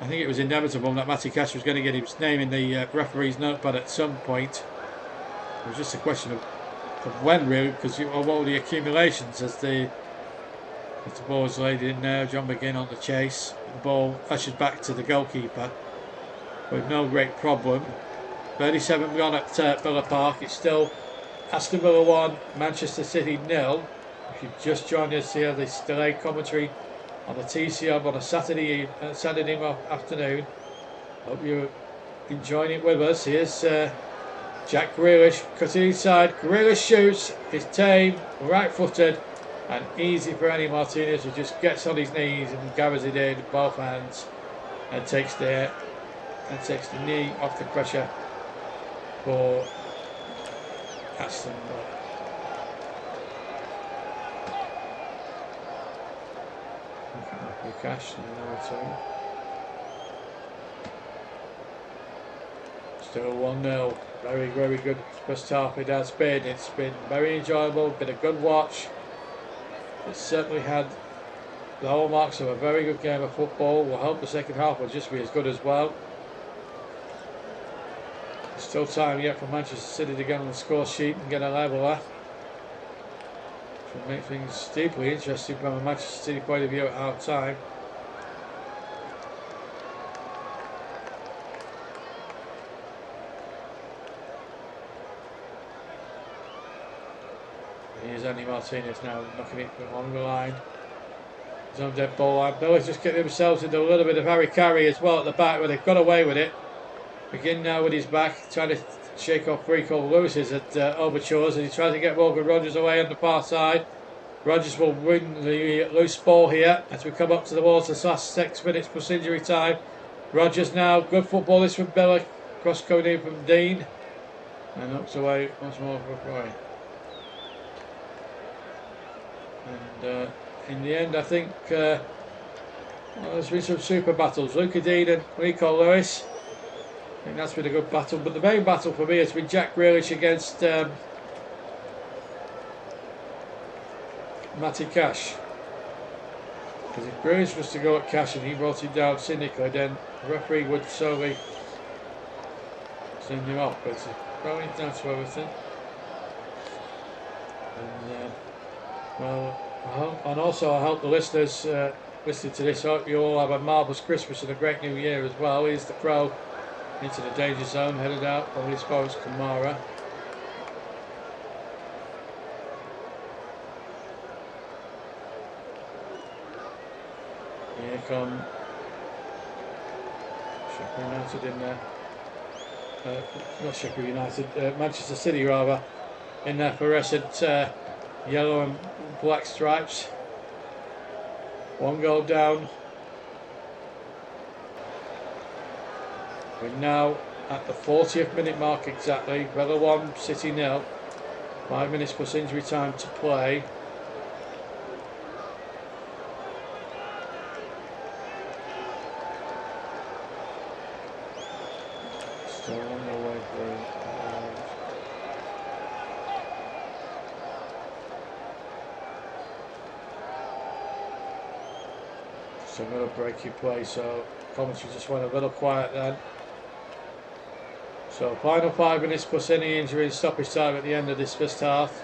I think it was inevitable that Matty Cash was going to get his name in the referee's notepad at some point. It was just a question of when, really, because of all the accumulations as the ball is laid in now. John McGinn on the chase. The ball ushered back to the goalkeeper with no great problem. 37 gone at Villa Park. It's still Aston Villa 1, Manchester City 0. If you've just joined us here, this delayed commentary on the TCM on a Saturday afternoon. Hope you're enjoying it with us. Here's Jack Grealish cutting inside. Grealish shoots. It's tame, right-footed, and easy for Andy Martinez, who just gets on his knees and gathers it in both hands and takes the knee off the pressure for Aston Villa. Cash still 1-0. Very, very good first half it has been. It's been very enjoyable, been a good watch. It's certainly had the hallmarks of a very good game of football. We'll hope the second half will just be as good as well. There's still time yet for Manchester City to get on the score sheet and get a leveller. Which will make things deeply interesting from a Manchester City point of view at half time. Here's Andy Martinez now knocking it along the line. He's on dead ball line. Villa's just getting themselves into a little bit of Harry Carey as well at the back, where they've got away with it. Begin now with his back, trying to shake off Rico Lewis's at overtures, and he tries to get Morgan Rogers away on the far side. Rogers will win the loose ball here as we come up to the walls of the last 6 minutes plus injury time. Rogers now, good footballist from Villa, cross coming in from Dean, and knocks away once more for Roy. And in the end, I think there's been some super battles. Luca Dean and Rico Lewis. I think that's been a good battle. But the main battle for me has been Jack Grealish against Matty Cash. Because if Grealish was to go at Cash and he brought him down cynically, then the referee would solely send him off. But it's probably down to everything. And and also I hope the listeners listening to this, hope you all have a marvellous Christmas and a great New Year as well. Here's the Pro into the danger zone, headed out by his forwards Kamara. Here come Sheffield United in there. Not Sheffield United, Manchester City rather, in their fluorescent yellow and black stripes. One goal down. We're now at the 40th minute mark exactly. Villa 1, City 0. 5 minutes plus injury time to play. Still on their way through. It's another breaking play, so commentary just went a little quiet then. So final 5 minutes plus any injury and stoppage time at the end of this first half.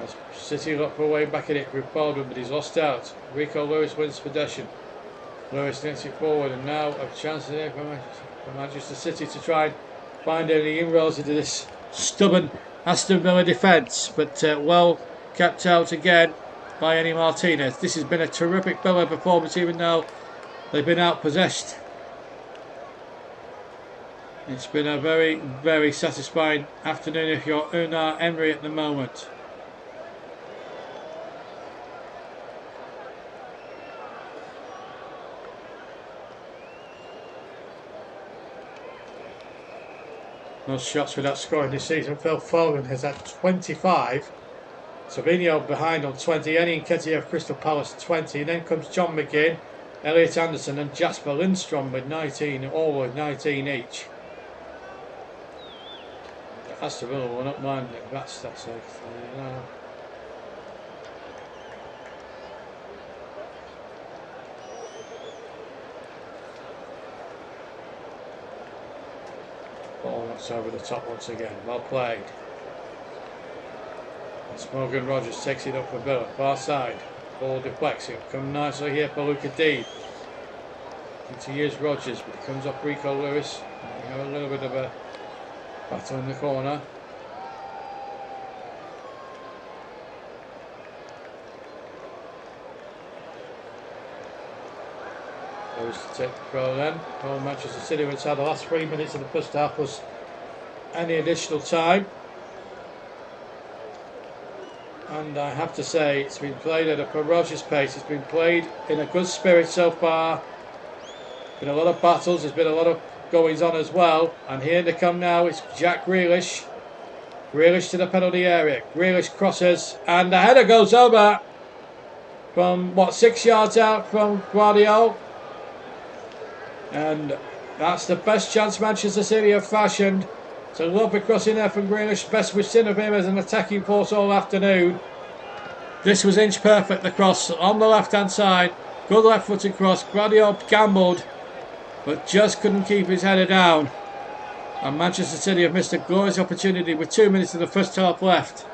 As City look for a way back in it with Baldwin, but he's lost out. Rico Lewis wins possession. Lewis gets it forward, and now a chance here for Manchester City to try and find any inroads into this stubborn Aston Villa defence, but well kept out again by Andy Martinez. This has been a terrific Villa performance, even though they've been outpossessed. It's been a very, very satisfying afternoon if you're Unai Emery at the moment. Most shots without scoring this season. Phil Foden has had 25. Savinho behind on 20. Eddie Nketiah of Crystal Palace 20. Then comes John McGinn, Elliot Anderson and Jasper Lindstrom with 19, all with 19 each. Aston Villa will not mind that stats. Ball knocks over the top once again. Well played. As Morgan Rogers takes it up for Villa. Far side. Ball deflects. It'll come nicely here for Luca Dean. He use Rogers, but he comes off Rico Lewis. We have a little bit of a battle in the corner. Lewis to take the throw then. Well, Manchester City was had the last 3 minutes of the first half plus any additional time. And I have to say, it's been played at a ferocious pace. It's been played in a good spirit so far. Been a lot of battles. There's been a lot of goings on as well. And here they come now. It's Jack Grealish. Grealish to the penalty area. Grealish crosses. And the header goes over from, 6 yards out from Guardiola. And that's the best chance Manchester City have fashioned. It's a lovely crossing there from Grealish. Best we've seen of him as an attacking force all afternoon. This was inch perfect, the cross on the left hand side. Good left footed cross. Guardiola gambled, but just couldn't keep his header down. And Manchester City have missed a glorious opportunity with 2 minutes of the first half left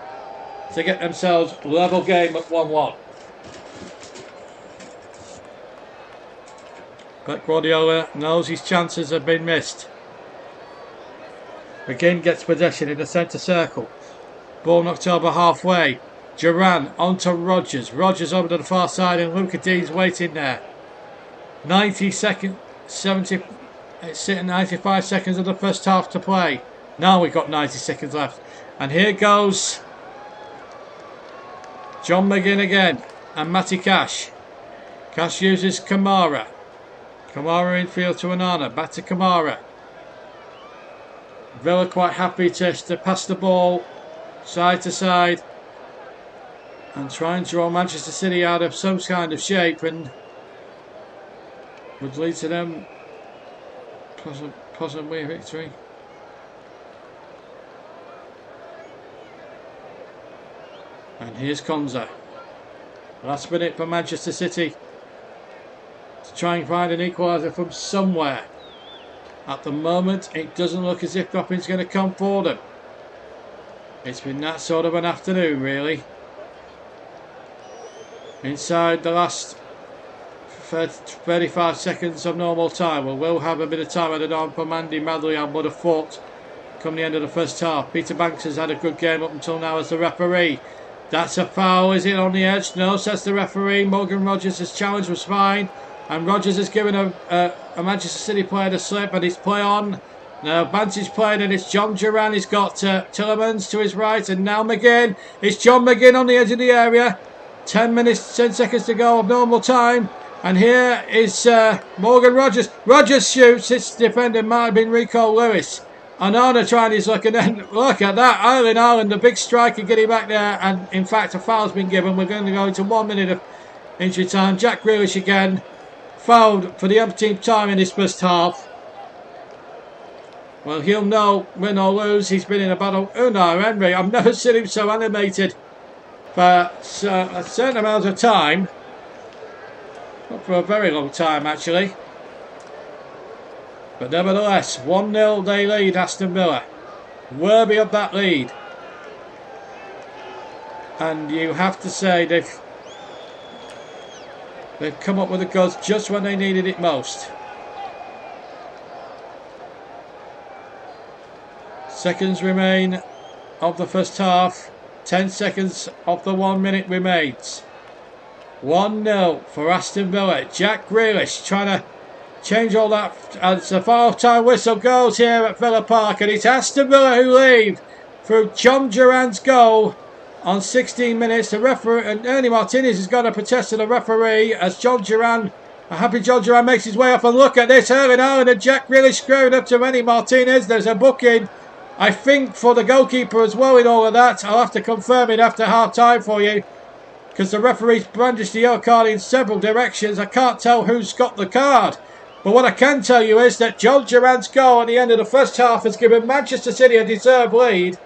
to get themselves level game at 1-1. But Guardiola knows his chances have been missed. McGinn gets possession in the centre circle. Ball knocked over halfway. Duran onto Rogers. Rogers over to the far side and Luca Dean's waiting there. 90 seconds, 70, it's sitting 95 seconds of the first half to play. Now we've got 90 seconds left. And here goes John McGinn again and Matty Cash. Cash uses Kamara. Kamara infield to Onana. Back to Kamara. Villa quite happy to pass the ball side to side and try and draw Manchester City out of some kind of shape, and would lead to them possibly a victory. And here's Konza. Last minute for Manchester City to try and find an equaliser from somewhere. At the moment, it doesn't look as if nothing's going to come for them. It's been that sort of an afternoon, really. Inside the last 35 seconds of normal time, we'll have a bit of time added on from Andy Madley, I would have thought, come the end of the first half. Peter Banks has had a good game up until now as the referee. That's a foul, is it on the edge? No, says the referee. Morgan Rogers' challenge was fine. And Rogers has given a Manchester City player the slip, and it's play on. Now Bantage played, and it's John Duran. He's got Tillemans to his right, and now McGinn. It's John McGinn on the edge of the area. 10 seconds to go of normal time. And here is Morgan Rogers. Rogers shoots. It's defender might have been Rico Lewis. Onana trying his luck, and then look at that. Erling Haaland, the big striker, getting back there. And in fact, a foul's been given. We're going to go into 1 minute of injury time. Jack Grealish again. Fouled for the umpteenth time in this first half. Well, he'll know, win or lose. He's been in a battle. Unai Emery, I've never seen him so animated for a certain amount of time. Not for a very long time, actually. But nevertheless, 1-0 they lead Aston Villa. Worthy of that lead. And you have to say they've come up with the goods just when they needed it most. Seconds remain of the first half. 10 seconds of the 1 minute remains. 1-0 for Aston Villa. Jack Grealish trying to change all that as the half-time whistle goes here at Villa Park, and it's Aston Villa who lead through John Duran's goal on 16 minutes. The referee, and Ernie Martinez, is going to protest to the referee as John Duran, a happy John Duran, makes his way up. And look at this, Erling Haaland and Jack Grealish squaring up to Ernie Martinez. There's a booking, I think, for the goalkeeper as well in all of that. I'll have to confirm it after half-time for you, because the referee's brandished the yellow card in several directions. I can't tell who's got the card. But what I can tell you is that John Duran's goal at the end of the first half has given Manchester City a deserved lead.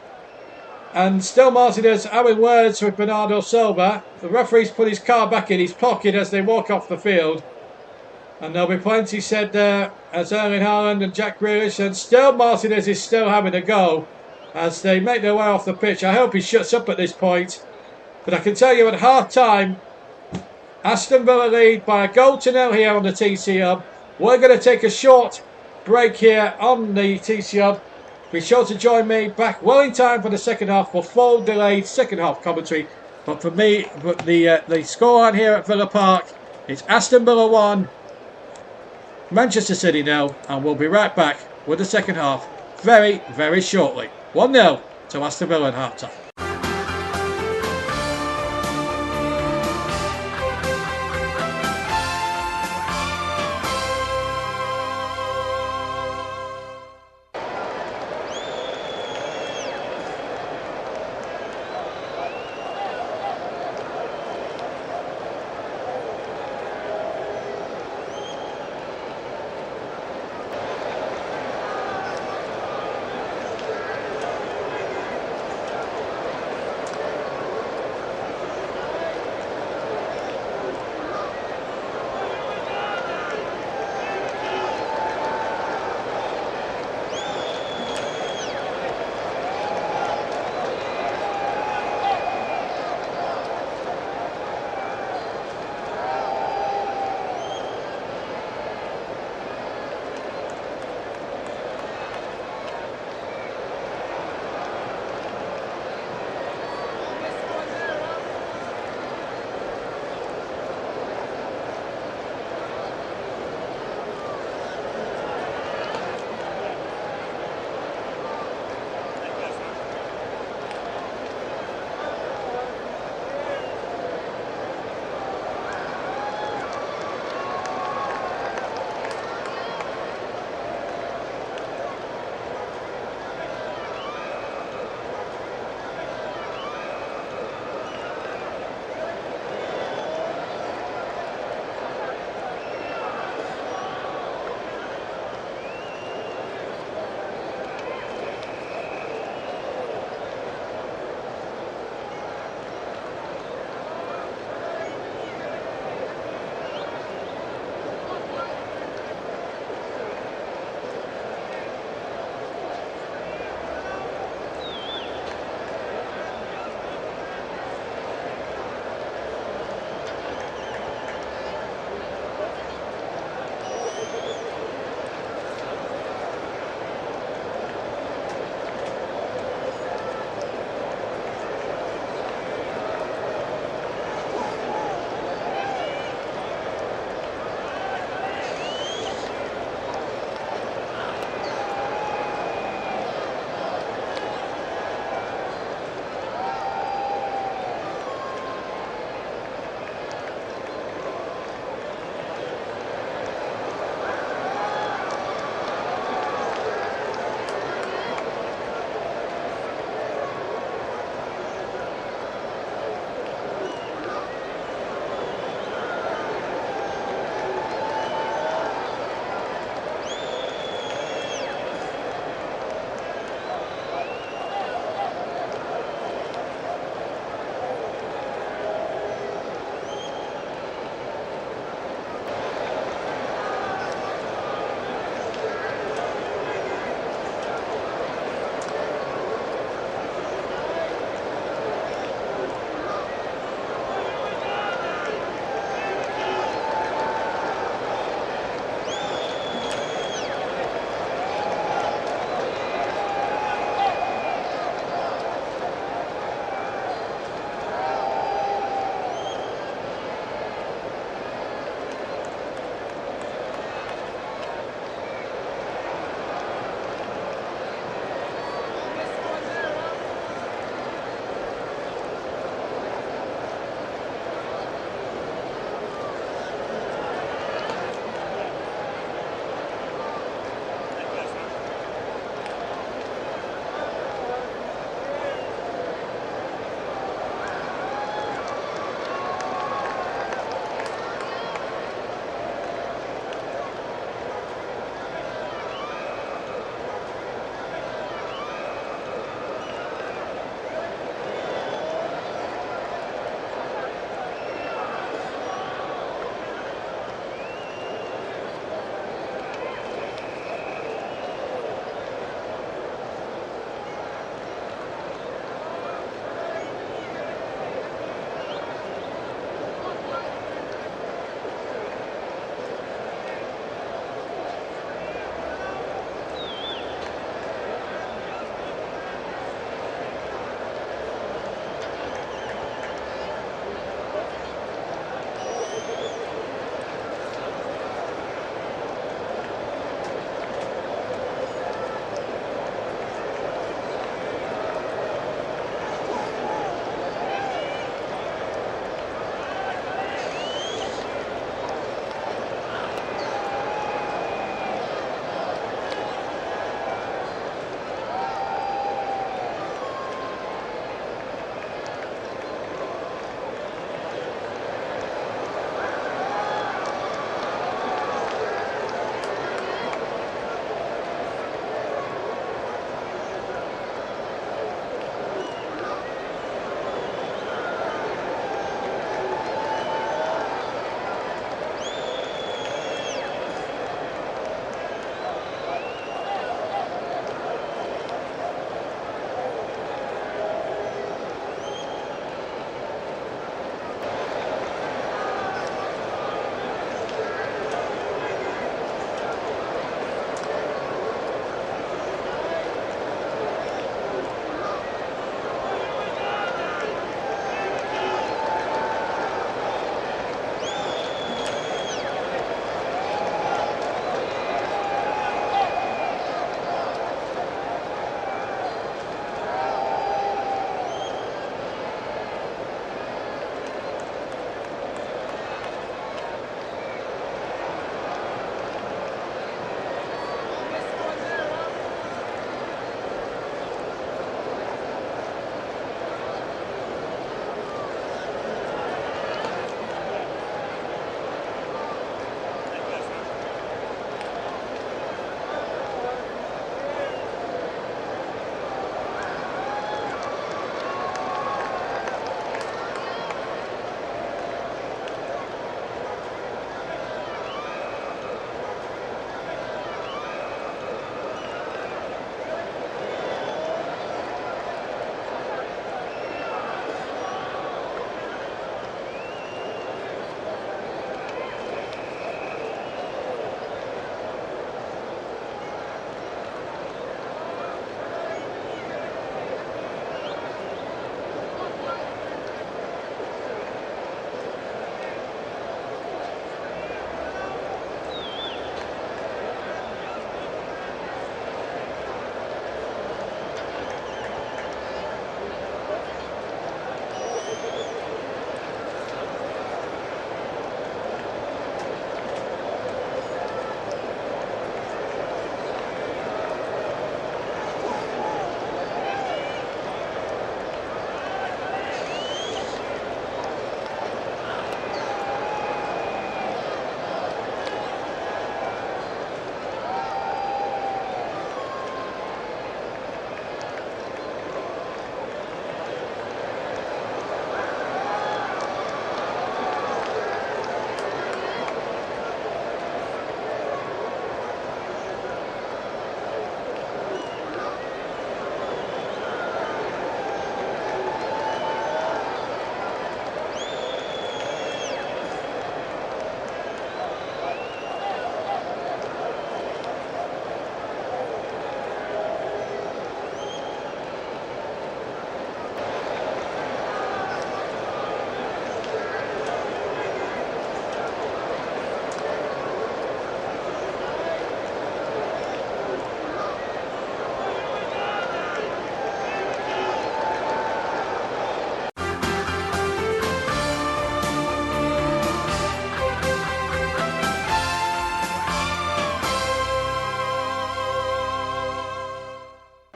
And still Martinez having words with Bernardo Silva. The referee's put his card back in his pocket as they walk off the field. And there'll be plenty said there as Erling Haaland and Jack Grealish. And still Martinez is still having a go as they make their way off the pitch. I hope he shuts up at this point. But I can tell you at half-time, Aston Villa lead by 1-0 here on the TC Hub. We're going to take a short break here on the TC Hub. Be sure to join me back well in time for the second half for full delayed second half commentary. But for me, the scoreline here at Villa Park, it's Aston Villa 1, Manchester City 0, and we'll be right back with the second half very, very shortly. 1-0 to Aston Villa at half time.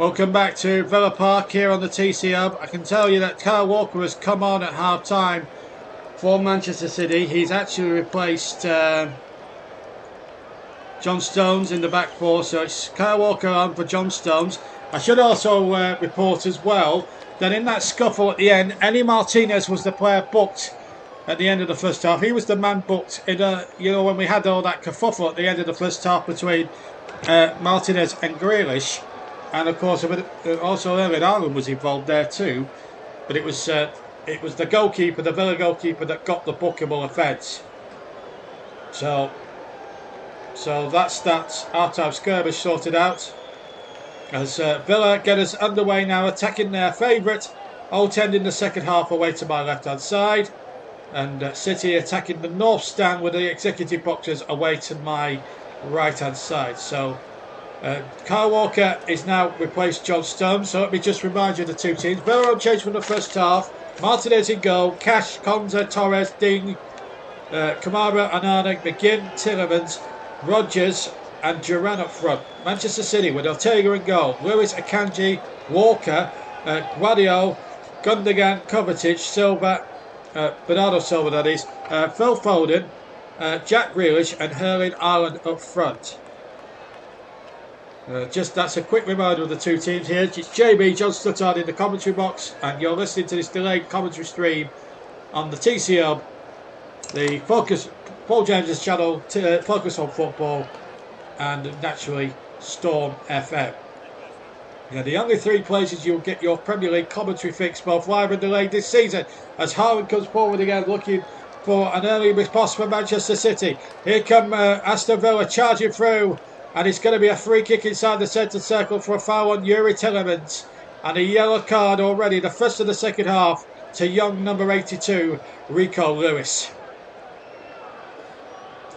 Welcome back to Villa Park here on the TC Hub. I can tell you that Kyle Walker has come on at half time for Manchester City. He's actually replaced John Stones in the back four, so it's Kyle Walker on for John Stones. I should also report as well that in that scuffle at the end, Eli Martinez was the player booked at the end of the first half. He was the man booked in when we had all that kerfuffle at the end of the first half between Martinez and Grealish. And of course, also Erling Haaland was involved there too. But it was the goalkeeper, the Villa goalkeeper, that got the bookable offence. So that's that half-time skirmish sorted out. As Villa get us underway now, attacking their favourite Old End in the second half away to my left-hand side. And City attacking the north stand with the executive boxers away to my right-hand side. So Kyle Walker is now replaced John Stones. So let me just remind you of the two teams. Villa unchanged from the first half. Martinez in goal. Cash, Konza, Torres, Ding, Kamara, Anana, McGinn, Tillemans, Rodgers and Duran up front. Manchester City with Ortega in goal. Lewis, Akanji, Walker, Guardiola, Gundogan, Kovacic, Silva, Bernardo Silva that is, Phil Foden, Jack Grealish and Erling Haaland up front. That's a quick reminder of the two teams here. It's JB, John Stuttard in the commentary box, and you're listening to this delayed commentary stream on the TC Hub, the Focus, Paul James's channel, Focus on Football, and naturally Storm FM. The only three places you'll get your Premier League commentary fix, both live and delayed this season, as Haaland comes forward again looking for an early response from Manchester City. Here come Aston Villa charging through, and it's going to be a free kick inside the centre circle for a foul on Yuri Tillemans, and a yellow card already, the first of the second half, to young number 82, Rico Lewis.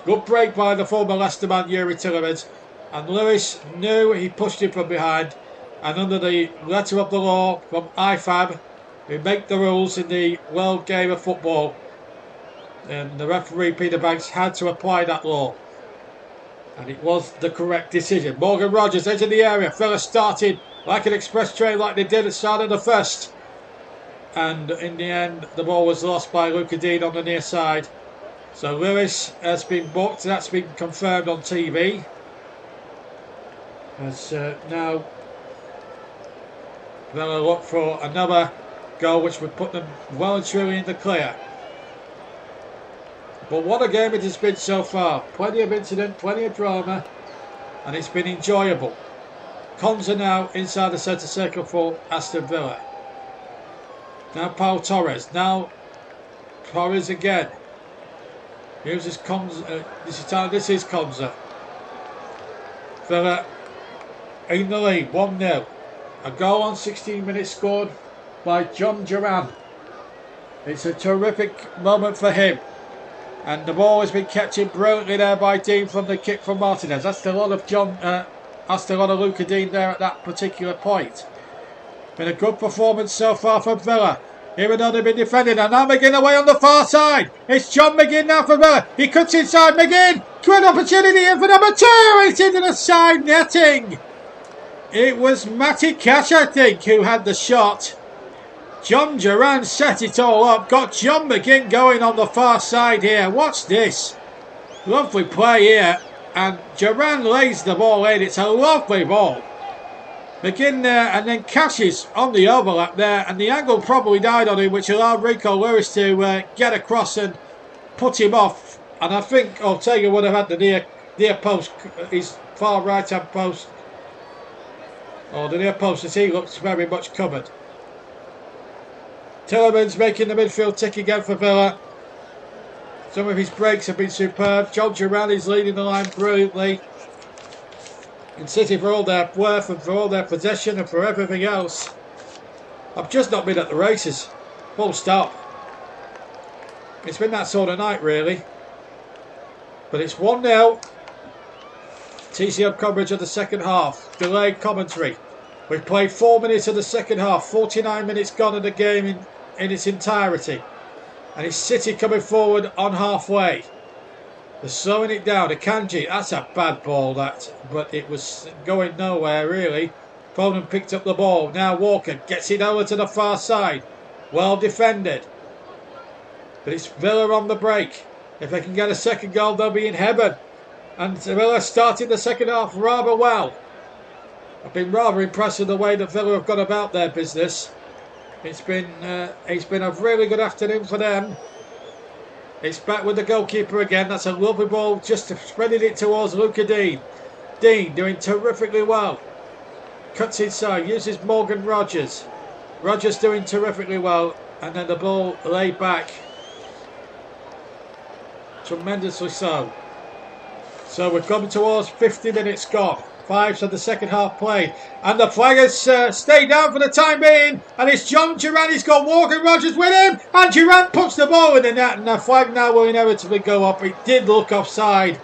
Good break by the former Leicester man Yuri Tillemans, and Lewis knew he pushed him from behind, and under the letter of the law from IFAB, who make the rules in the world game of football, and the referee Peter Banks had to apply that law, and it was the correct decision. Morgan Rogers entered the area. Villa started like an express train, like they did at the start of the first, and in the end the ball was lost by Luca Dean on the near side. So Lewis has been booked. That's been confirmed on TV. As now Villa look for another goal which would put them well and truly in the clear. But what a game it has been so far. Plenty of incident, plenty of drama, and it's been enjoyable. Konza now inside the centre circle for Aston Villa. Now Paul Torres. Now Torres again. Here's his Konza. This is Konza. Villa in the lead, 1-0. A goal on 16 minutes scored by John Duran. It's a terrific moment for him. And the ball has been kept in brilliantly there by Dean from the kick from Martinez. That's a lot of that's a lot of Luca Dean there at that particular point. Been a good performance so far from Villa. Even though they've been defending, and now McGinn away on the far side. It's John McGinn now for Villa. He cuts inside. McGinn, great opportunity in for number 2. It's into the side netting. It was Matty Cash, I think, who had the shot. John Duran set it all up. Got John McGinn going on the far side here. Watch this. Lovely play here. And Duran lays the ball in. It's a lovely ball. McGinn there, and then Cash is on the overlap there, and the angle probably died on him, which allowed Rico Lewis to get across and put him off. And I think Ortega would have had the near post, his far right hand post, or the near post, as he looks very much covered. Tillemans making the midfield tick again for Villa. Some of his breaks have been superb. John Duran is leading the line brilliantly. And City, for all their worth and for all their possession and for everything else, I've just not been at the races. Full stop. It's been that sort of night, really. But it's 1-0. TCM coverage of the second half. Delayed commentary. We've played 4 minutes of the second half. 49 minutes gone of the game in its entirety. And it's City coming forward on halfway. They're slowing it down. Akanji, that's a bad ball, that. But it was going nowhere, really. Foden picked up the ball. Now Walker gets it over to the far side. Well defended. But it's Villa on the break. If they can get a second goal, they'll be in heaven. And Villa started the second half rather well. I've been rather impressed with the way that Villa have gone about their business. It's been a really good afternoon for them. It's back with the goalkeeper again. That's a lovely ball, just spreading it towards Luca Dean. Dean doing terrifically well. Cuts inside, uses Morgan Rogers. Rogers doing terrifically well. And then the ball laid back. Tremendously so. So we're coming towards 50 minutes gone. 5 of the second half played. And the flag has stayed down for the time being. And it's John Duran. He's got Morgan Rogers with him. And Duran puts the ball in the net. And the flag now will inevitably go up. It did look offside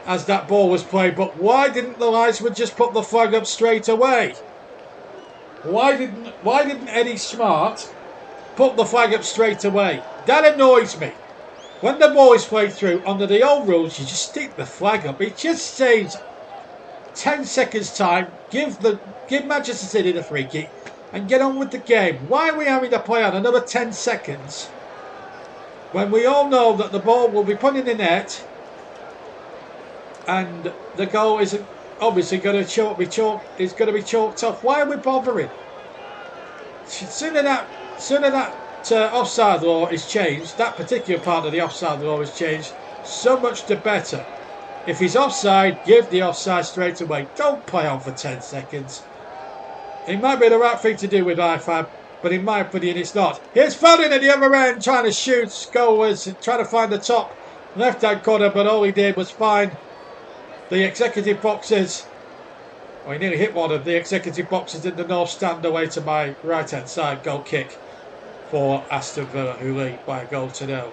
as that ball was played. But why didn't the linesman just put the flag up straight away? Why didn't Eddie Smart put the flag up straight away? That annoys me. When the ball is played through, under the old rules, you just stick the flag up. It just saves 10 seconds time, give Manchester City the free kick and get on with the game. Why are we having to play on another 10 seconds when we all know that the ball will be put in the net and the goal is obviously going to be chalked off? Why are we bothering? Sooner that offside law is changed, that particular part of the offside law is changed, so much the better. If he's offside, give the offside straight away. Don't play on for 10 seconds. It might be the right thing to do with IFAB, but in my opinion it's not. Here's Foden at the other end trying to shoot. Goal was trying to find the top left-hand corner, but all he did was find the executive boxes. Well, he nearly hit one of the executive boxes in the north stand away to my right-hand side. Goal kick for Aston Villa, who lead by a goal to 0.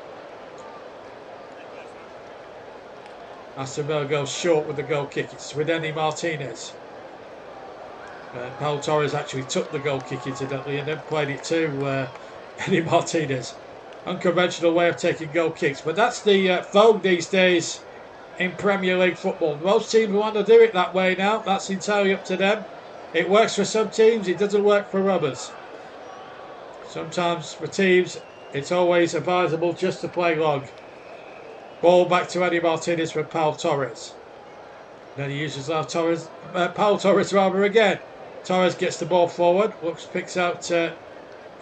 Aston Villa goes short with the goal kick. It's with Eni Martinez. Paul Torres actually took the goal kick incidentally and then played it to Eni Martinez. Unconventional way of taking goal kicks. But that's the vogue these days in Premier League football. Most teams want to do it that way now. That's entirely up to them. It works for some teams. It doesn't work for others. Sometimes for teams, it's always advisable just to play long. Ball back to Eni Martinez from Paul Torres. Then he uses Paul Torres rather again. Torres gets the ball forward. Picks out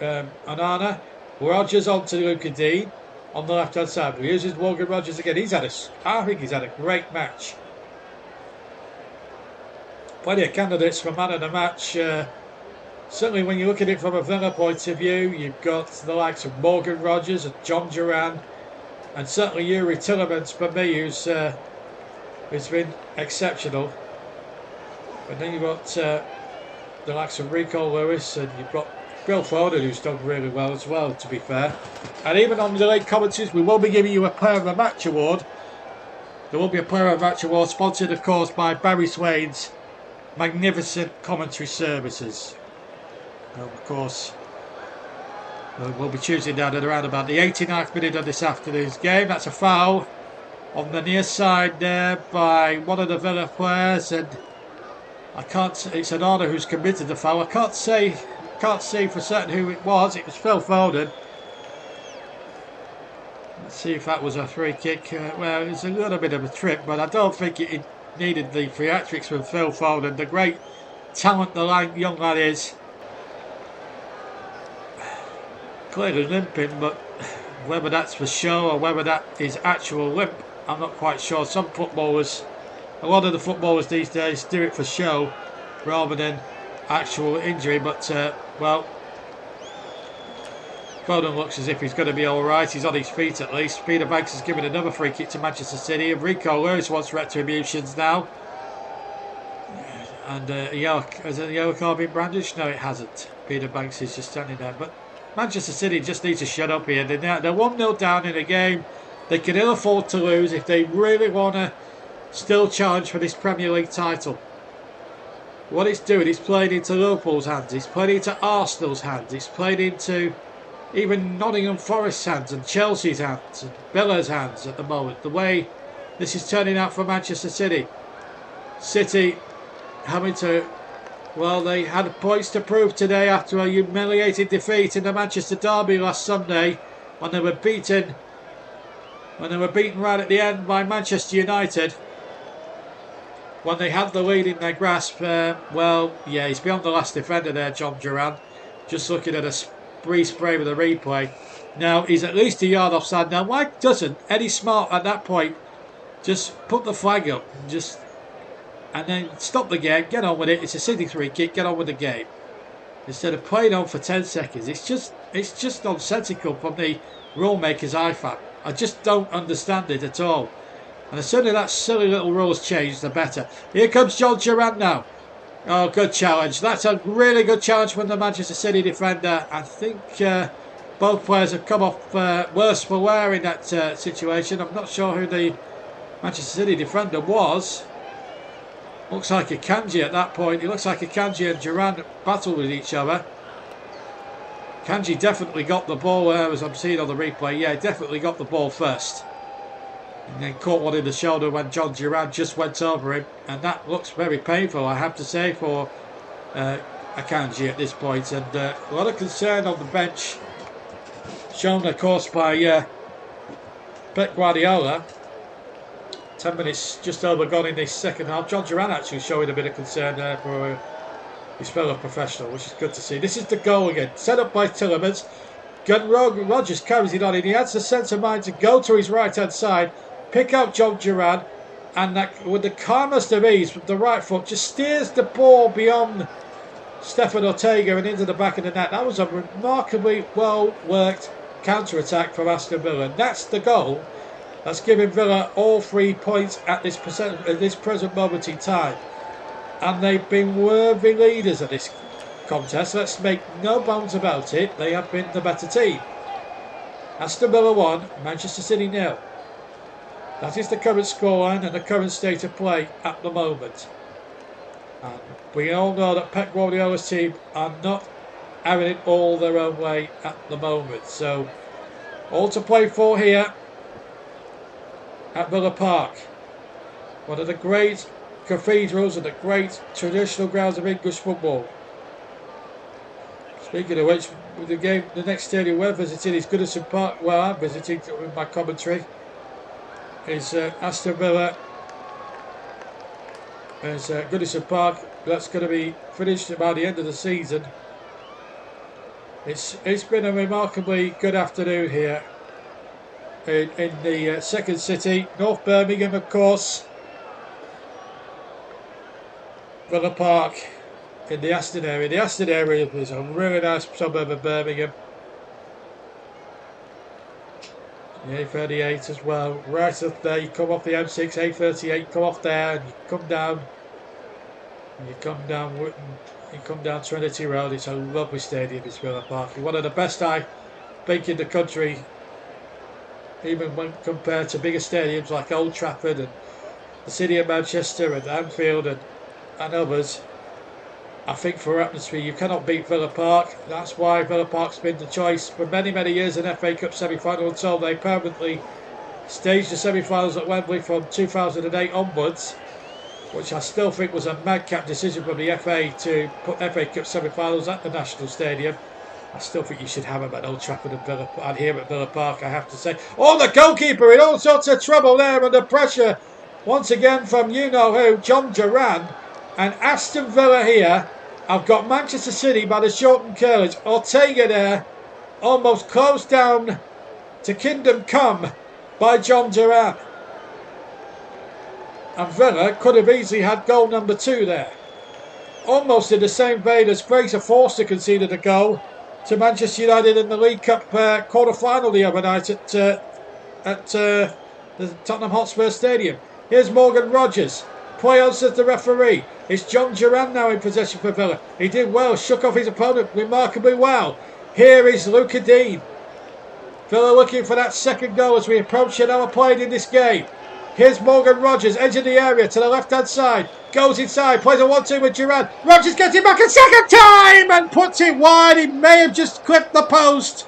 Onana. Rogers on to Luca Dean on the left hand side. He uses Morgan Rogers again. I think he's had a great match. Plenty of candidates for man of the match. Certainly when you look at it from a Villa point of view, you've got the likes of Morgan Rogers and John Duran. And certainly Yuri Tillemans for me, who's been exceptional. But then you've got the likes of Rico Lewis, and you've got Bill Foden, who's done really well as well, to be fair. And even on the late commentaries, we will be giving you a Player of the Match award. There will be a Player of the Match award, sponsored of course by Barry Swain's magnificent commentary services. And of course, we'll be choosing down at around about the 89th minute of this afternoon's game. That's a foul on the near side there by one of the Villa players, and it's Onana who's committed the foul. I can't say for certain who it was. It was Phil Foden. Let's see if that was a free kick. Well, it was a little bit of a trip, but I don't think it needed the theatrics from Phil Foden. The great talent the young lad is. Clearly limping, but whether that's for show or whether that is actual limp, I'm not quite sure. A lot of the footballers these days do it for show rather than actual injury, but well, Foden looks as if he's going to be alright. He's on his feet at least. Peter Banks has given another free kick to Manchester City. Rico Lewis wants retributions now. And has a yellow card been brandished? No, it hasn't. Peter Banks is just standing there. But Manchester City just need to shut up here. They're 1-0 down in a game. They can ill afford to lose if they really want to still challenge for this Premier League title. What it's doing, it's playing into Liverpool's hands. It's playing into Arsenal's hands. It's playing into even Nottingham Forest's hands and Chelsea's hands and Villa's hands at the moment. The way this is turning out for Manchester City. City having to Well, they had points to prove today after a humiliating defeat in the Manchester derby last Sunday when they were beaten right at the end by Manchester United. When they had the lead in their grasp, well, yeah, he's beyond the last defender there, John Duran. Just looking at a spree spray with a replay. Now, he's at least a yard offside. Now, why doesn't Eddie Smart at that point just put the flag up and then stop the game, get on with it? It's a City free kick, get on with the game. Instead of playing on for 10 seconds. It's just nonsensical from the rule makers I found. I just don't understand it at all. And the sooner that silly little rule's changed, the better. Here comes John Duran now. Oh, good challenge. That's a really good challenge from the Manchester City defender. I think both players have come off worse for wear in that situation. I'm not sure who the Manchester City defender was. Looks like a Kanji at that point. It looks like a Kanji and Duran battle with each other. Kanji definitely got the ball, as I'm seeing on the replay. Yeah, definitely got the ball first. And then caught one in the shoulder when John Duran just went over him. And that looks very painful, I have to say, for Akanji at this point. And a lot of concern on the bench, shown, of course, by Pep Guardiola. 10 minutes just over gone in this second half. John Duran actually showing a bit of concern there for his fellow professional, which is good to see. This is the goal again. Set up by Tillemans. Rodgers carries it on in. He has the sense of mind to go to his right-hand side, pick out John Duran, and that, with the calmest of ease, with the right foot, just steers the ball beyond Stefan Ortega and into the back of the net. That was a remarkably well-worked counter-attack from Aston Villa. And that's the goal that's giving Villa all 3 points at this present moment in time. And they've been worthy leaders of this contest. Let's make no bones about it. They have been the better team. Aston Villa 1, Manchester City 0. That is the current scoreline and the current state of play at the moment. And we all know that Pep Guardiola's team are not having it all their own way at the moment. So, all to play for here at Villa Park. One of the great cathedrals and the great traditional grounds of English football. Speaking of which, the next stadium we're visiting is Goodison Park. Well, I'm visiting with my commentary. Is Aston Villa. It's Goodison Park. That's going to be finished by the end of the season. It's been a remarkably good afternoon here in the second city, North Birmingham, of course. Villa Park in the Aston area. The Aston area is a really nice suburb of Birmingham. The A38 as well. Right up there, you come off the M6, A38, come off there, and you come down. And you come down Wotton, you come down Trinity Road. It's a lovely stadium, it's Villa Park. One of the best, I think, in the country, even when compared to bigger stadiums like Old Trafford and the City of Manchester and Anfield and others. I think for atmosphere you cannot beat Villa Park. That's why Villa Park's been the choice for many years in FA Cup semi-final until they permanently staged the semi-finals at Wembley from 2008 onwards, which I still think was a madcap decision from the FA to put FA Cup semi-finals at the National Stadium. I still think you should have them at Old Trafford and here at Villa Park, I have to say. Oh, the goalkeeper in all sorts of trouble there under pressure. Once again from you-know-who, John Duran. And Aston Villa here, I've got Manchester City by the shortened curlage. Ortega there, almost closed down to Kingdom Come by John Duran. And Villa could have easily had goal number 2 there. Almost in the same vein as Fraser Forster conceded a goal to Manchester United in the League Cup quarter-final the other night at the Tottenham Hotspur Stadium. Here's Morgan Rogers. Pueyos as the referee. It's John Duran now in possession for Villa. He did well, shook off his opponent remarkably well. Here is Luca Dean. Villa looking for that second goal as we approach an hour played in this game. Here's Morgan Rogers, edge of the area to the left-hand side. Goes inside, plays a 1-2 with Duran. Rogers gets it back a second time and puts it wide. He may have just clipped the post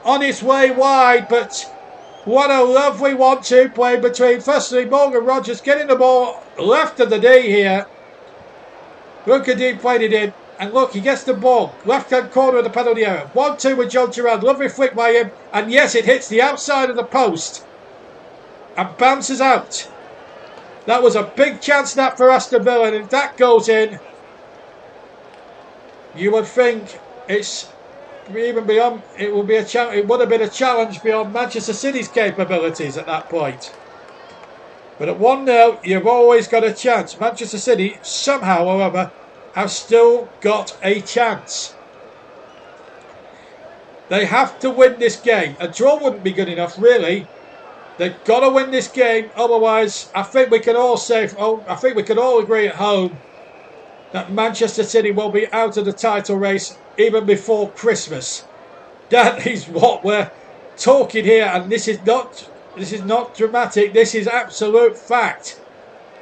on his way wide, but what a lovely 1-2 play between, firstly, Morgan Rogers getting the ball left of the D here. Runkadine played it in. And look, he gets the ball. Left-hand corner of the penalty area. 1-2 with John Durand. Lovely flick by him. And yes, it hits the outside of the post. And bounces out. That was a big chance that for Aston Villa. And if that goes in, you would think it's even beyond. It would be a challenge. It would have been a challenge beyond Manchester City's capabilities at that point. But at 1-0, you've always got a chance. Manchester City, somehow, however, have still got a chance. They have to win this game. A draw wouldn't be good enough, really. They've got to win this game. Otherwise, I think we can all say, I think we can all agree at home that Manchester City will be out of the title race even before Christmas. That is what we're talking here, and this is not dramatic. This is absolute fact.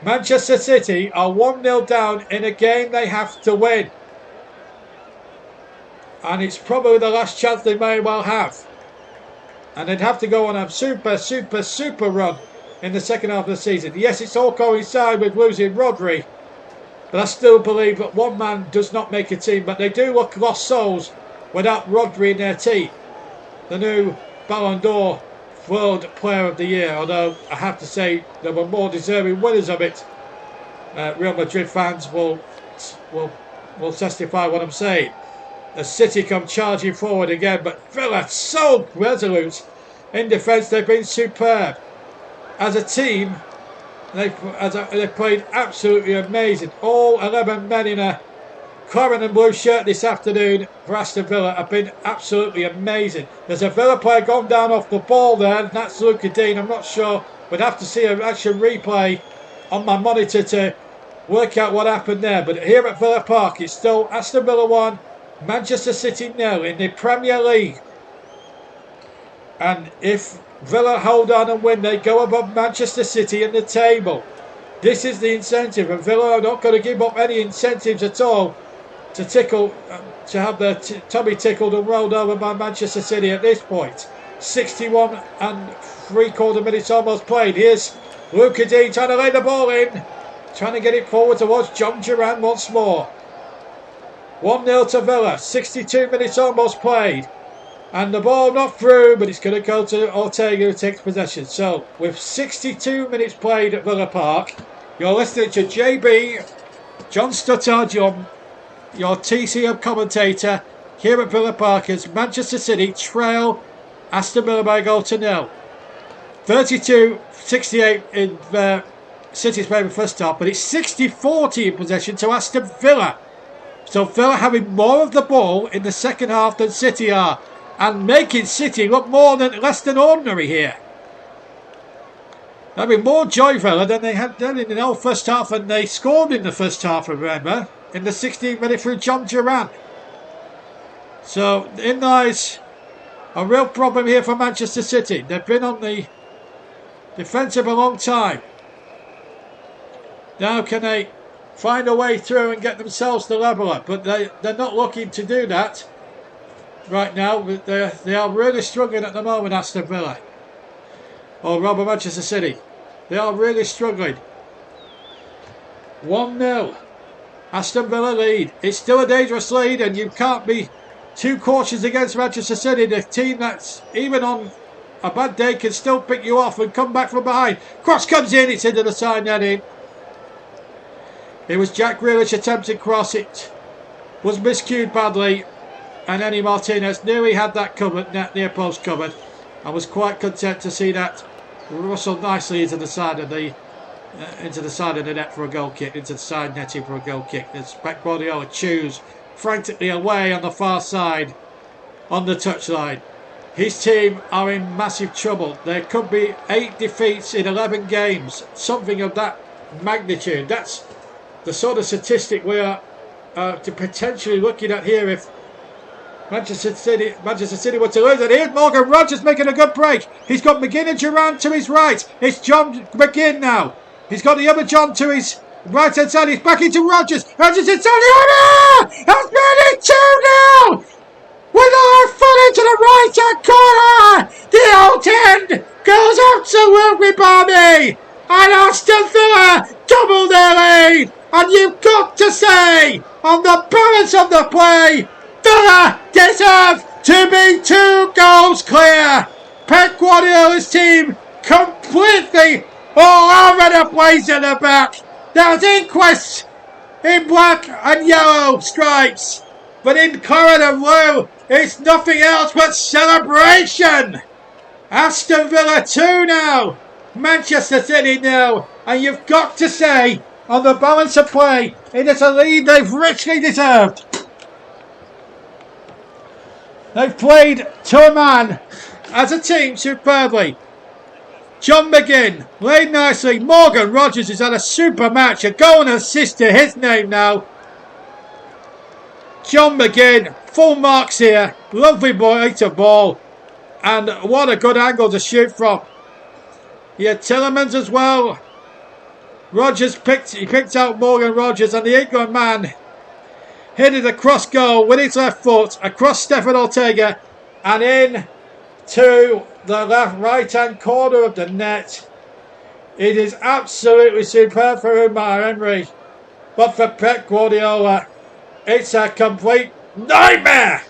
Manchester City are 1-0 down in a game they have to win. And it's probably the last chance they may well have. And they'd have to go on a super run in the second half of the season. Yes, it's all coincide with losing Rodri. But I still believe that one man does not make a team. But they do look lost souls without Rodri in their team. The new Ballon d'Or World Player of the Year, although I have to say there were more deserving winners of it. Real Madrid fans will testify what I'm saying. As City come charging forward again, but Villa so resolute in defence. They've been superb as a team. They've played absolutely amazing. All 11 men in a claret and blue shirt this afternoon for Aston Villa have been absolutely amazing. There's a Villa player gone down off the ball there, and that's Luca. I'm not sure. We'd have to see an action replay on my monitor to work out what happened there. But here at Villa Park, it's still Aston Villa 1, Manchester City 0 in the Premier League. And if Villa hold on and win, they go above Manchester City in the table. This is the incentive, and Villa are not going to give up any incentives at all to have their tummy tickled and rolled over by Manchester City at this point. 61 and 3/4 minutes almost played. Here's Luca trying to lay the ball in, trying to get it forward towards John Durand once more. 1-0 to Villa, 62 minutes almost played. And the ball not through, but it's going to go to Ortega, who takes possession. So, with 62 minutes played at Villa Park, you're listening to JB, John Stuttard, your TCM commentator, here at Villa Park as Manchester City trail Aston Villa by a goal to 0. 32-68 in City's favour first half, but it's 60-40 in possession to Aston Villa. So Villa having more of the ball in the second half than City are, and making City look less than ordinary here. Having more joy, Villa, than they had done in the whole first half, and they scored in the first half, remember, in the 16th minute through John Durand. So in lies a real problem here for Manchester City. They've been on the defensive a long time. Now can they find a way through and get themselves the leveller? But they're not looking to do that right now. They are really struggling at the moment, Aston Villa. Or rather Manchester City. They are really struggling. 1-0. Aston Villa lead. It's still a dangerous lead, and you can't be too cautious against Manchester City. The team that's even on a bad day can still pick you off and come back from behind. Cross comes in. It's into the side netting. It was Jack Grealish attempting cross. It was miscued badly, and Eni Martinez knew he had that covered, near post covered. I was quite content to see that rustled nicely into the side of the net for a goal kick, into the side netting for a goal kick. As Pep Guardiola chews frantically away on the far side on the touchline. His team are in massive trouble. There could be 8 defeats in 11 games, something of that magnitude. That's the sort of statistic we are potentially looking at here if Manchester City were to lose. And here's Morgan Rogers making a good break. He's got McGinn and Durand to his right. It's John McGinn now. He's got the other John to his right hand side. He's back into Rogers. Rogers inside the order! Has made it 2-0! With a left foot into the right hand corner! The old end goes absolutely balmy! And Aston Villa double their lead! And you've got to to say, on the balance of the play, Villa deserve to be 2 goals clear. Pep Guardiola's team completely all over the place at the back. There's inquests in black and yellow stripes, but in claret and blue, it's nothing else but celebration. Aston Villa 2 now, Manchester City 0, and you've got to say, on the balance of play, it is a lead they've richly deserved. They've played to a man as a team superbly. John McGinn played nicely. Morgan Rogers has had a super match. A goal and assist to his name now. John McGinn, full marks here. Lovely boy to ball. And what a good angle to shoot from. He had Tillemans as well. Rogers picked out Morgan Rogers, and the England man hit it across goal with his left foot across Stefan Ortega and in to the right hand corner of the net. It is absolutely superb for Umar Emery, but for Pep Guardiola, it's a complete nightmare.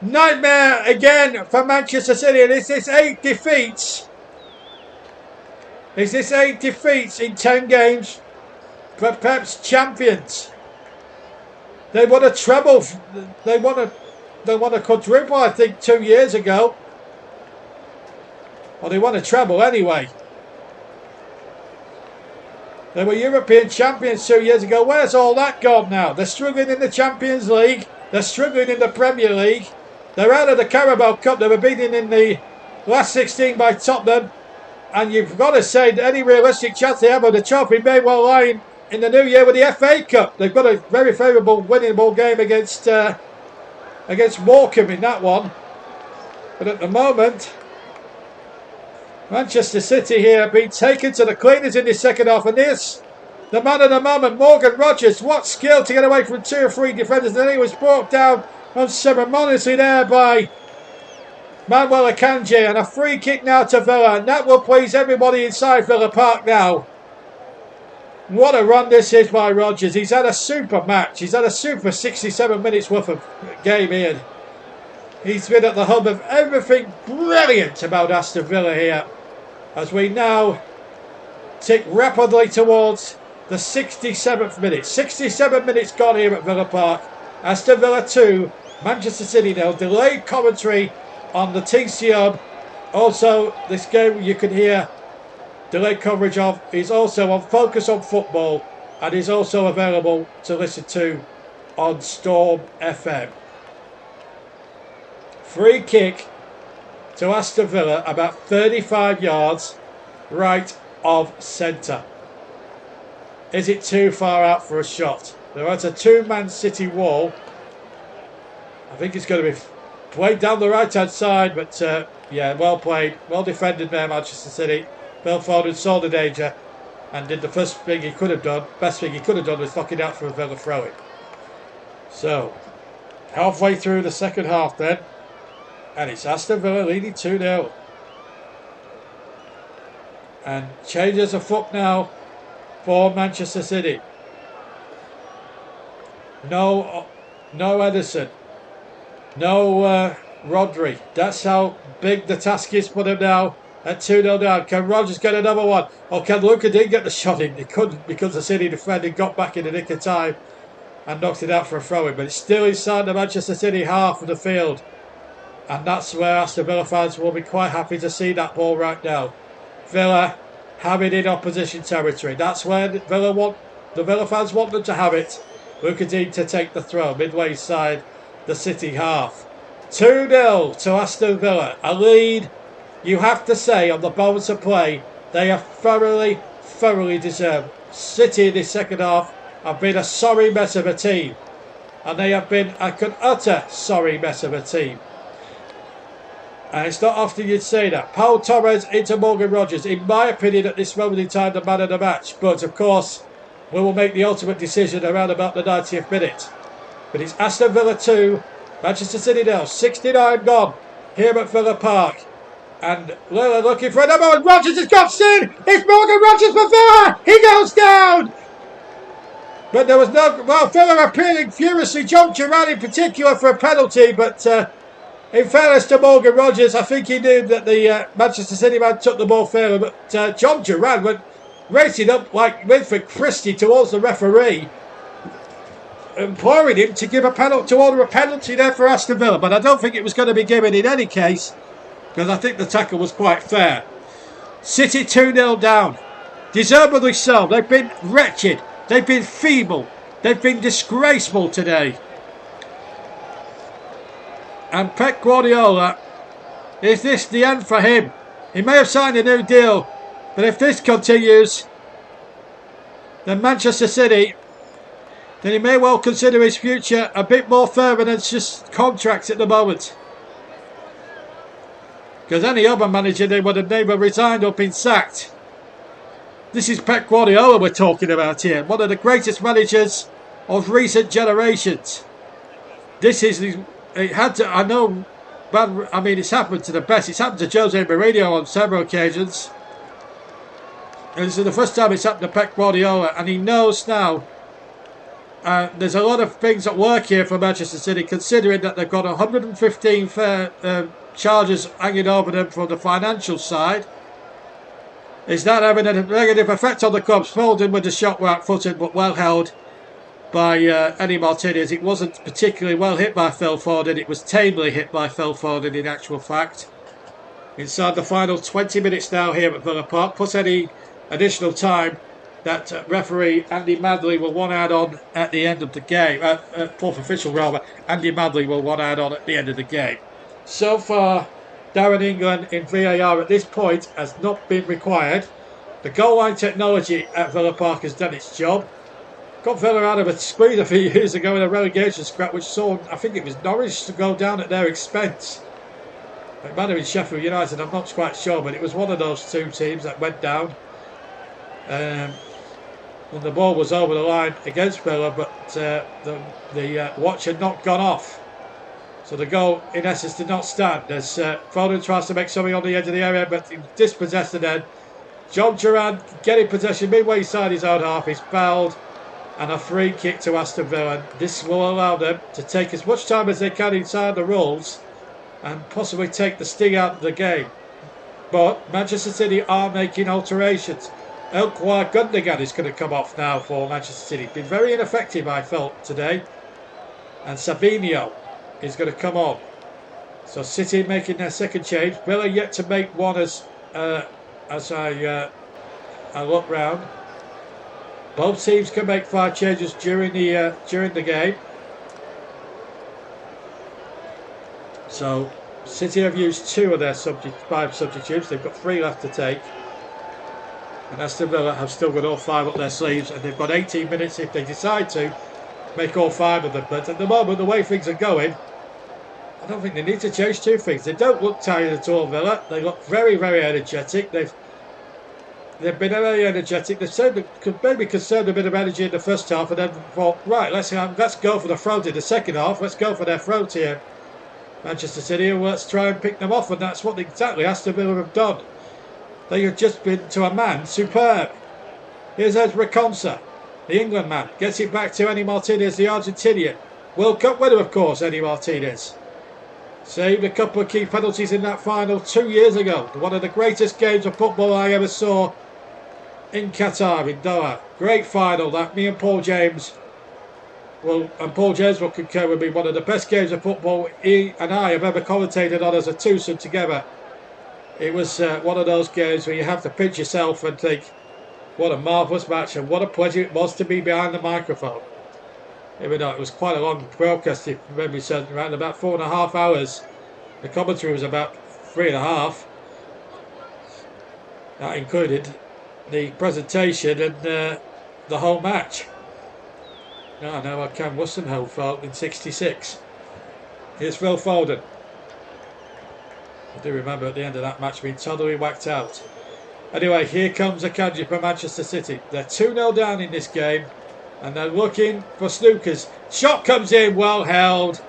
Nightmare again for Manchester City, and it's this 8 defeats. It's this 8 defeats in 10 games for Pep's champions. They won a treble. They won a quadruple, I think, 2 years ago. Well, they won a treble anyway. They were European champions 2 years ago. Where's all that gone now? They're struggling in the Champions League. They're struggling in the Premier League. They're out of the Carabao Cup. They were beaten in the last 16 by Tottenham. And you've got to say that any realistic chance they have of the trophy may well lie in the new year with the FA Cup. They've got a very favourable winnable game against Morecambe in that one. But at the moment, Manchester City here have been taken to the cleaners in the second half. And this, the man of the moment, Morgan Rogers. What skill to get away from 2 or 3 defenders. And then he was brought down unceremoniously there by Manuel Akanji, and a free kick now to Villa, and that will please everybody inside Villa Park now. What a run this is by Rodgers. He's had a super match. He's had a super 67 minutes worth of game here. He's been at the hub of everything brilliant about Aston Villa here, as we now tick rapidly towards the 67th minute. 67 minutes gone here at Villa Park. Aston Villa 2, Manchester City 0. Delayed commentary on the TC Hub. Also, this game you can hear delayed coverage of is also on Focus on Football, and is also available to listen to on Storm FM. Free kick to Aston Villa, about 35 yards right of centre. Is it too far out for a shot? There is a 2-man City wall. I think it's going to be played down the right hand side, but yeah, well played, well defended there, Manchester City. Phil Foden saw the danger and did the first thing he could have done. Best thing he could have done was fucking out for a Villa throw-in. So, halfway through the second half then, and it's Aston Villa leading 2-0. And changes afoot now for Manchester City. No Edison. No Rodri. That's how big the task is for them now. At 2-0 down. Can Rodgers get another one? Or can Luka did get the shot in? He couldn't, because the City defender got back in the nick of time and knocked it out for a throw-in. But it's still inside the Manchester City half of the field. And that's where Aston Villa fans will be quite happy to see that ball right now. Villa have it in opposition territory. That's where the Villa fans want them to have it. Luka Dean to take the throw midway side the City half. 2-0 to Aston Villa. A lead, you have to say, on the balance of play, they have thoroughly deserved. City in this second half have been a sorry mess of a team. And they have been an utter sorry mess of a team. And it's not often you'd say that. Paul Torres into Morgan Rogers. In my opinion, at this moment in time, the man of the match. But, of course, we will make the ultimate decision around about the 90th minute. But it's Aston Villa 2, Manchester City 0. 69 gone here at Villa Park. And Lillard looking for another one. Rogers has got in. It's Morgan Rogers for Villa. He goes down. But there was no... Well, Villa appealing furiously. John Duran in particular for a penalty, but in fairness to Morgan Rogers, I think he knew that the Manchester City man took the ball fairly, but John Duran went racing up like Winfred Christie towards the referee, imploring him to give a penalty, to order a penalty there for Aston Villa, but I don't think it was going to be given in any case, because I think the tackle was quite fair. City 2-0 down. Deservedly so. They've been wretched. They've been feeble. They've been disgraceful today. And Pep Guardiola, is this the end for him? He may have signed a new deal, but if this continues, then Manchester City, then he may well consider his future a bit more further than just contracts at the moment. Because any other manager, they would have never resigned or been sacked. This is Pep Guardiola we're talking about here. One of the greatest managers of recent generations. This is, it had to, I know, but I mean, it's happened to the best. It's happened to Jose Mourinho on several occasions. And this is the first time it's happened to Pep Guardiola, and he knows now. There's a lot of things at work here for Manchester City, considering that they've got 115 charges hanging over them from the financial side. Is that having a negative effect on the club's Foden with the shot right-footed but well held by Eddie Martinez? It wasn't particularly well hit by Phil Foden. It was tamely hit by Phil Foden in actual fact. Inside the final 20 minutes now here at Villa Park, plus any additional time that referee Andy Madley will want to add on at the end of the game. Fourth official rather, Andy Madley will want to add on at the end of the game. So far, Darren England in VAR at this point has not been required. The goal line technology at Villa Park has done its job. Got Villa out of a squeeze a few years ago in a relegation scrap, which saw, I think it was Norwich, to go down at their expense. It might have been Sheffield United, I'm not quite sure, but it was one of those two teams that went down. When the ball was over the line against Villa, but the watch had not gone off. So the goal, in essence, did not stand. As Foden tries to make something on the edge of the area, but he dispossessed it then. John Duran getting possession midway inside his own half. He's fouled, and a free kick to Aston Villa. This will allow them to take as much time as they can inside the rules and possibly take the sting out of the game. But Manchester City are making alterations. Ilkay Gundogan is going to come off now for Manchester City. Been very ineffective, I felt, today. And Savinho is going to come on. So City making their second change. Villa yet to make one as I look round. Both teams can make 5 changes during the game. So City have used 2 of their 5 substitutes. They've got 3 left to take. And Aston Villa have still got all 5 up their sleeves, and they've got 18 minutes if they decide to make all 5 of them. But at the moment, the way things are going, I don't think they need to change 2 things. They don't look tired at all, Villa. They look very, very energetic. They've been very energetic. They've maybe conserved a bit of energy in the first half, and then thought, right, let's go for the front in the second half. Let's go for their front here, Manchester City, and let's try and pick them off. And that's what exactly Aston Villa have done. They have just been, to a man, superb. Here's Ezra Konsa, the England man. Gets it back to Eddie Martinez, the Argentinian. World Cup winner, of course, Eddie Martinez. Saved a couple of key penalties in that final 2 years ago. One of the greatest games of football I ever saw in Qatar, in Doha. Great final that. Me and Paul James will concur with me. One of the best games of football he and I have ever commentated on as a twosome together. It was one of those games where you have to pinch yourself and think, what a marvellous match and what a pleasure it was to be behind the microphone. Even though it was quite a long broadcast, if you remember, said around about 4.5 hours. The commentary was about 3.5. That included the presentation and the whole match. I know how Cam Wussenho felt in '66. Here's Phil Foden. I do remember at the end of that match being totally whacked out. Anyway, here comes Akanji for Manchester City. They're 2-0 down in this game, and they're looking for snookers. Shot comes in, well held.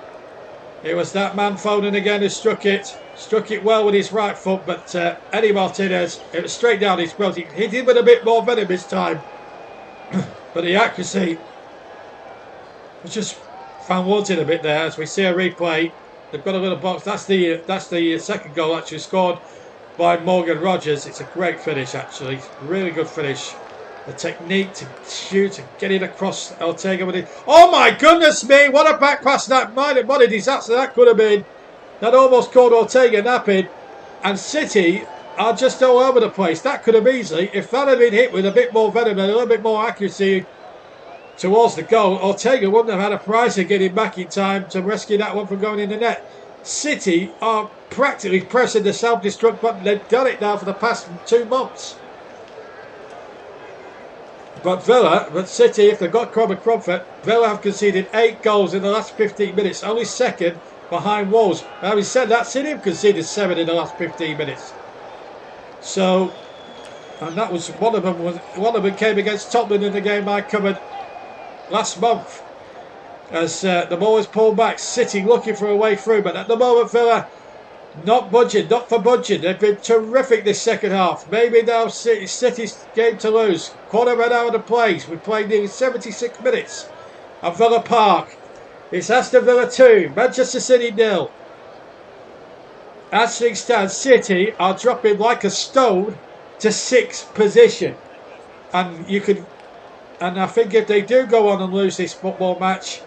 It was that man Foden again who struck it. Struck it well with his right foot, but Eddie Martinez, it was straight down his throat. He hit him with a bit more venom this time. But the accuracy I just found wanting a bit there as we see a replay. They've got a little box. That's the second goal actually scored by Morgan Rogers. It's a great finish actually, really good finish. The technique to shoot and get it across Ortega with it. Oh my goodness me! What a back pass that! What a disaster that could have been. That almost caught Ortega napping. And City are just all over the place. That could have easily, if that had been hit with a bit more venom and a little bit more accuracy towards the goal, Ortega wouldn't have had a prize of getting back in time to rescue that one from going in the net. City are practically pressing the self-destruct button. They've done it now for the past 2 months. But City, if they've got Cromford, Villa have conceded 8 goals in the last 15 minutes, only second behind Wolves. Having said that, City have conceded 7 in the last 15 minutes. So, and that was one of them came against Tottenham in the game I covered last month. As the ball was pulled back, City looking for a way through, but at the moment Villa not budging, not for budging. They've been terrific this second half. Maybe now City's game to lose. Quarter of an hour to play. We've played nearly 76 minutes at Villa Park. It's Aston Villa 2, Manchester City 0. As things stand, City are dropping like a stone to 6th position. And I think if they do go on and lose this football match,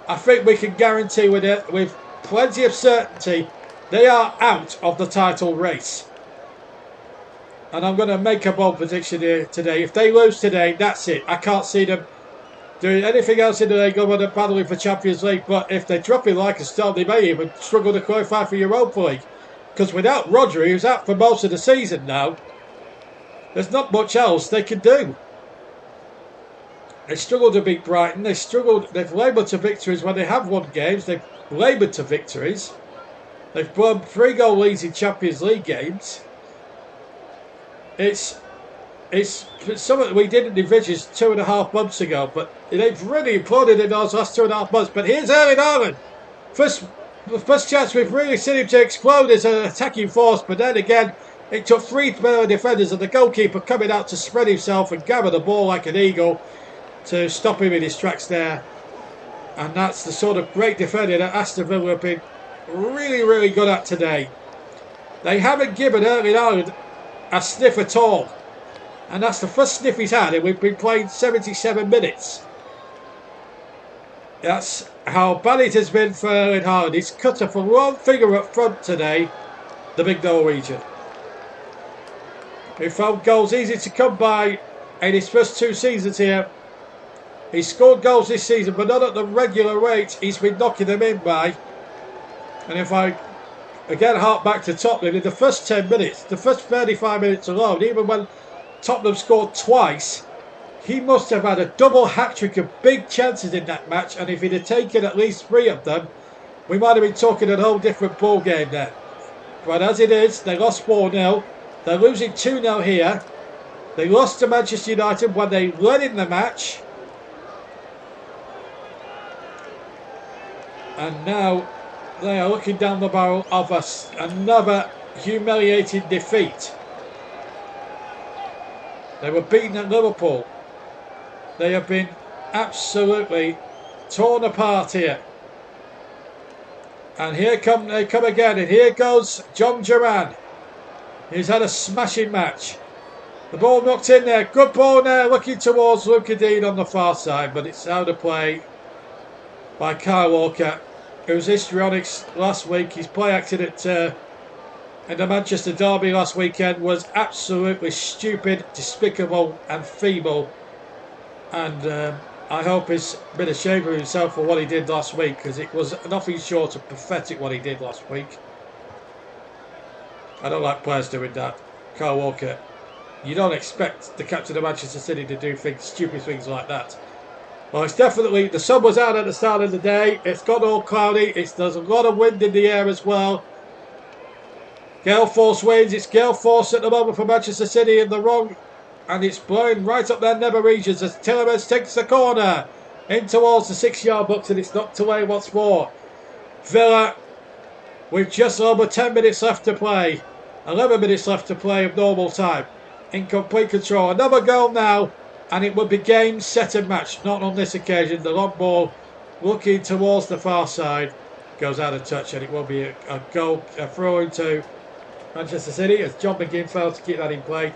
I think we can guarantee with plenty of certainty they are out of the title race. And I'm going to make a bold prediction here today. If they lose today, that's it. I can't see them doing anything else in the league other than battling for Champions League. But if they're dropping like a stone, they may even struggle to qualify for Europa League. Because without Rodri, who's out for most of the season now, there's not much else they can do. They struggled to beat Brighton. They've laboured to victories when they have won games. They've laboured to victories. They've won 3-goal leads in Champions League games. It's something we didn't envisage 2.5 months ago, but they've really imploded in those last 2.5 months. But here's Erling Haaland. The first chance we've really seen him to explode as an attacking force, but then again, it took 3 defenders and the goalkeeper coming out to spread himself and gather the ball like an eagle to stop him in his tracks there. And that's the sort of great defending that Aston Villa have been really, really good at today. They haven't given Erling Haaland a sniff at all. And that's the first sniff he's had, and we've been playing 77 minutes. That's how bad it has been for Erling Haaland. He's cut off one finger up front today, the big Norwegian. He found goals easy to come by in his first 2 seasons here. He's scored goals this season, but not at the regular rate he's been knocking them in by. And if I again hark back to Tottenham, in the first 10 minutes, the first 35 minutes alone, even when Tottenham scored twice, he must have had a double hat-trick of big chances in that match, and if he'd have taken at least 3 of them, we might have been talking a whole different ball game then. But as it is, they lost 4-0. They're losing 2-0 here. They lost to Manchester United when they led in the match. And now they are looking down the barrel of another humiliating defeat. They were beaten at Liverpool. They have been absolutely torn apart here. And they come again. And here goes John Duran. He's had a smashing match. The ball knocked in there. Good ball there, looking towards Luca Dean on the far side. But it's out of play by Kyle Walker, whose histrionics last week, his play accident in the Manchester derby last weekend was absolutely stupid, despicable and feeble. And I hope he's been ashamed of himself for what he did last week, because it was nothing short of pathetic what he did last week. I don't like players doing that. Kyle Walker, you don't expect the captain of Manchester City to do stupid things like that. Well, it's definitely, the sun was out at the start of the day. It's got all cloudy. There's a lot of wind in the air as well. Gale force winds. It's gale force at the moment for Manchester City in the wrong. And it's blowing right up their nether regions as Tillemans takes the corner in towards the 6-yard box, and it's knocked away once more. Villa, with just over 10 minutes left to play. 11 minutes left to play of normal time. In complete control. Another goal now and it would be game, set and match. Not on this occasion. The long ball looking towards the far side goes out of touch, and it will be a goal, a throw into Manchester City as John McGinn failed to keep that in play.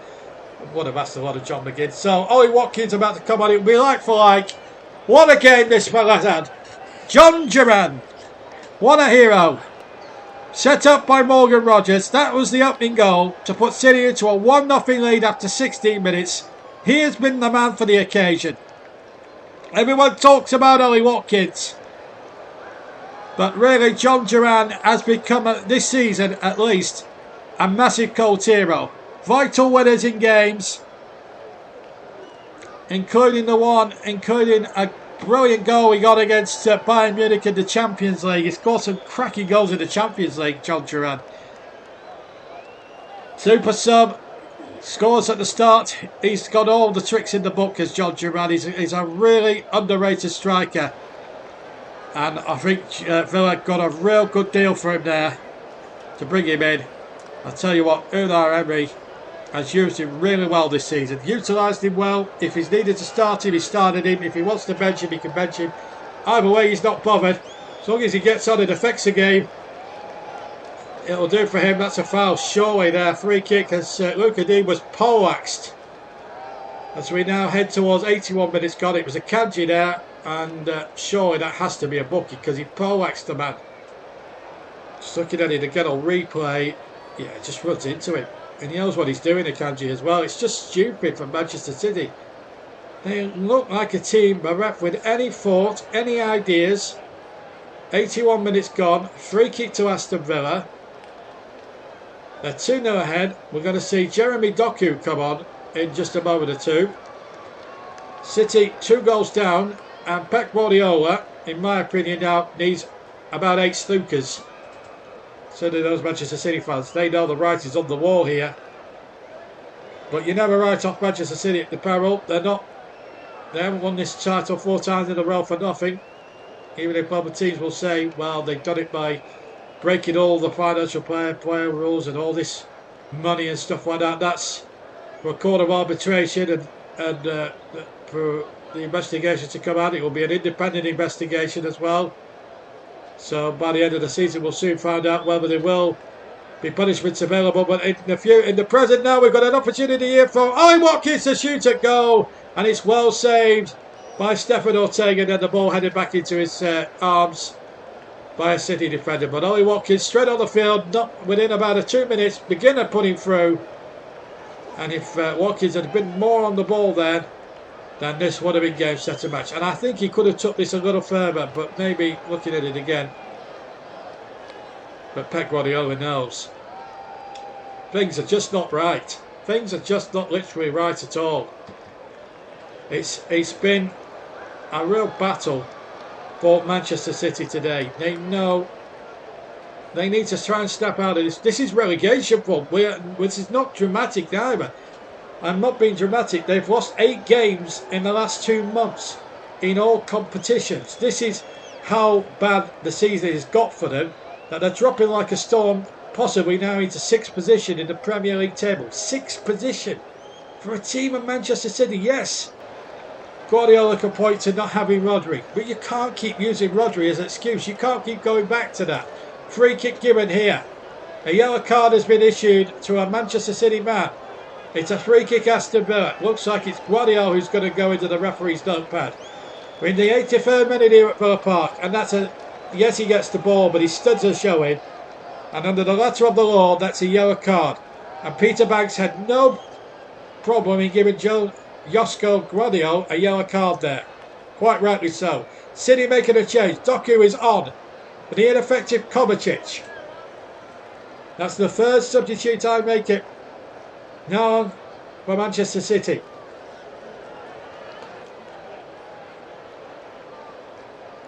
Would have asked a lot of John McGinn. So Ollie Watkins about to come on. It will be like for like. What a game this fella's had. John Duran. What a hero. Set up by Morgan Rogers. That was the opening goal to put City into a 1-0 lead after 16 minutes. He has been the man for the occasion. Everyone talks about Ollie Watkins. But really, John Duran has become, this season at least, a massive cult hero. Vital winners in games, including a brilliant goal he got against Bayern Munich in the Champions League. He scored some cracking goals in the Champions League, John Duran. Super sub, scores at the start. He's got all the tricks in the book as John Duran. He's a really underrated striker. And I think Villa got a real good deal for him there to bring him in. I'll tell you what, Unai Emery has used him really well this season. Utilised him well. If he's needed to start him, he started him. If he wants to bench him, he can bench him. Either way, he's not bothered. As long as he gets on and affects the game, it'll do for him. That's a foul, surely there. Free kick as Luca Dean was poleaxed. As we now head towards 81 minutes gone, it was a Kanji there. And surely that has to be a bookie because he poleaxed the man. Just looking at it again on replay. Yeah, just runs into him. And he knows what he's doing, Akanji, as well. It's just stupid from Manchester City. They look like a team bereft with any thought, any ideas. 81 minutes gone. Free kick to Aston Villa. They're 2-0 ahead. We're going to see Jeremy Doku come on in just a moment or two. City 2 goals down. And Pep Guardiola, in my opinion now, needs about 8 snookers. So do those Manchester City fans. They know the writing's on the wall here. But you never write off Manchester City at the peril. They haven't won this title 4 times in a row for nothing. Even if other teams will say, well, they've done it by breaking all the financial player rules and all this money and stuff like that. That's for a court of arbitration and for the investigation to come out. It will be an independent investigation as well. So by the end of the season, we'll soon find out whether there will be punishments available. But in the present now, we've got an opportunity here for Ollie Watkins to shoot at goal, and it's well saved by Stefan Ortega. Then the ball headed back into his arms by a City defender. But Ollie Watkins straight on the field, not within about 2 minutes, beginner putting through. And if Watkins had been more on the ball then this would have been game, set and match. And I think he could have took this a little further, but maybe looking at it again. But Pep Guardiola knows. Things are just not right. Things are just not literally right at all. It's been a real battle for Manchester City today. They know they need to try and snap out of this. This is relegation form. This is not dramatic either. I'm not being dramatic. They've lost 8 games in the last 2 months in all competitions. This is how bad the season has got for them, that they're dropping like a storm, possibly now into 6th position in the Premier League table. 6th position for a team of Manchester City. Yes, Guardiola can point to not having Rodri, but you can't keep using Rodri as an excuse. You can't keep going back to that. Free kick given here. A yellow card has been issued to a Manchester City man. It's a free kick Aston Villa. Looks like it's Guardiola who's going to go into the referee's notepad. We're in the 83rd minute here at Villa Park, and yes, he gets the ball, but his studs are showing. And under the letter of the law, that's a yellow card. And Peter Banks had no problem in giving Josko Gvardiol a yellow card there. Quite rightly so. City making a change. Doku is on. For the ineffective Kovacic. That's the 3rd substitute I make it. Now on for Manchester City.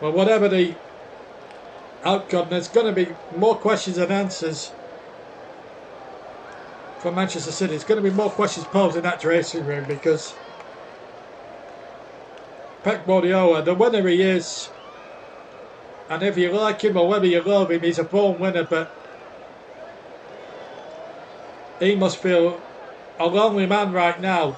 Well, whatever the outcome, there's going to be more questions than answers for Manchester City. There's going to be more questions posed in that dressing room because Pep Guardiola, the winner he is, and if you like him or whether you love him, he's a born winner, but he must feel a lonely man right now.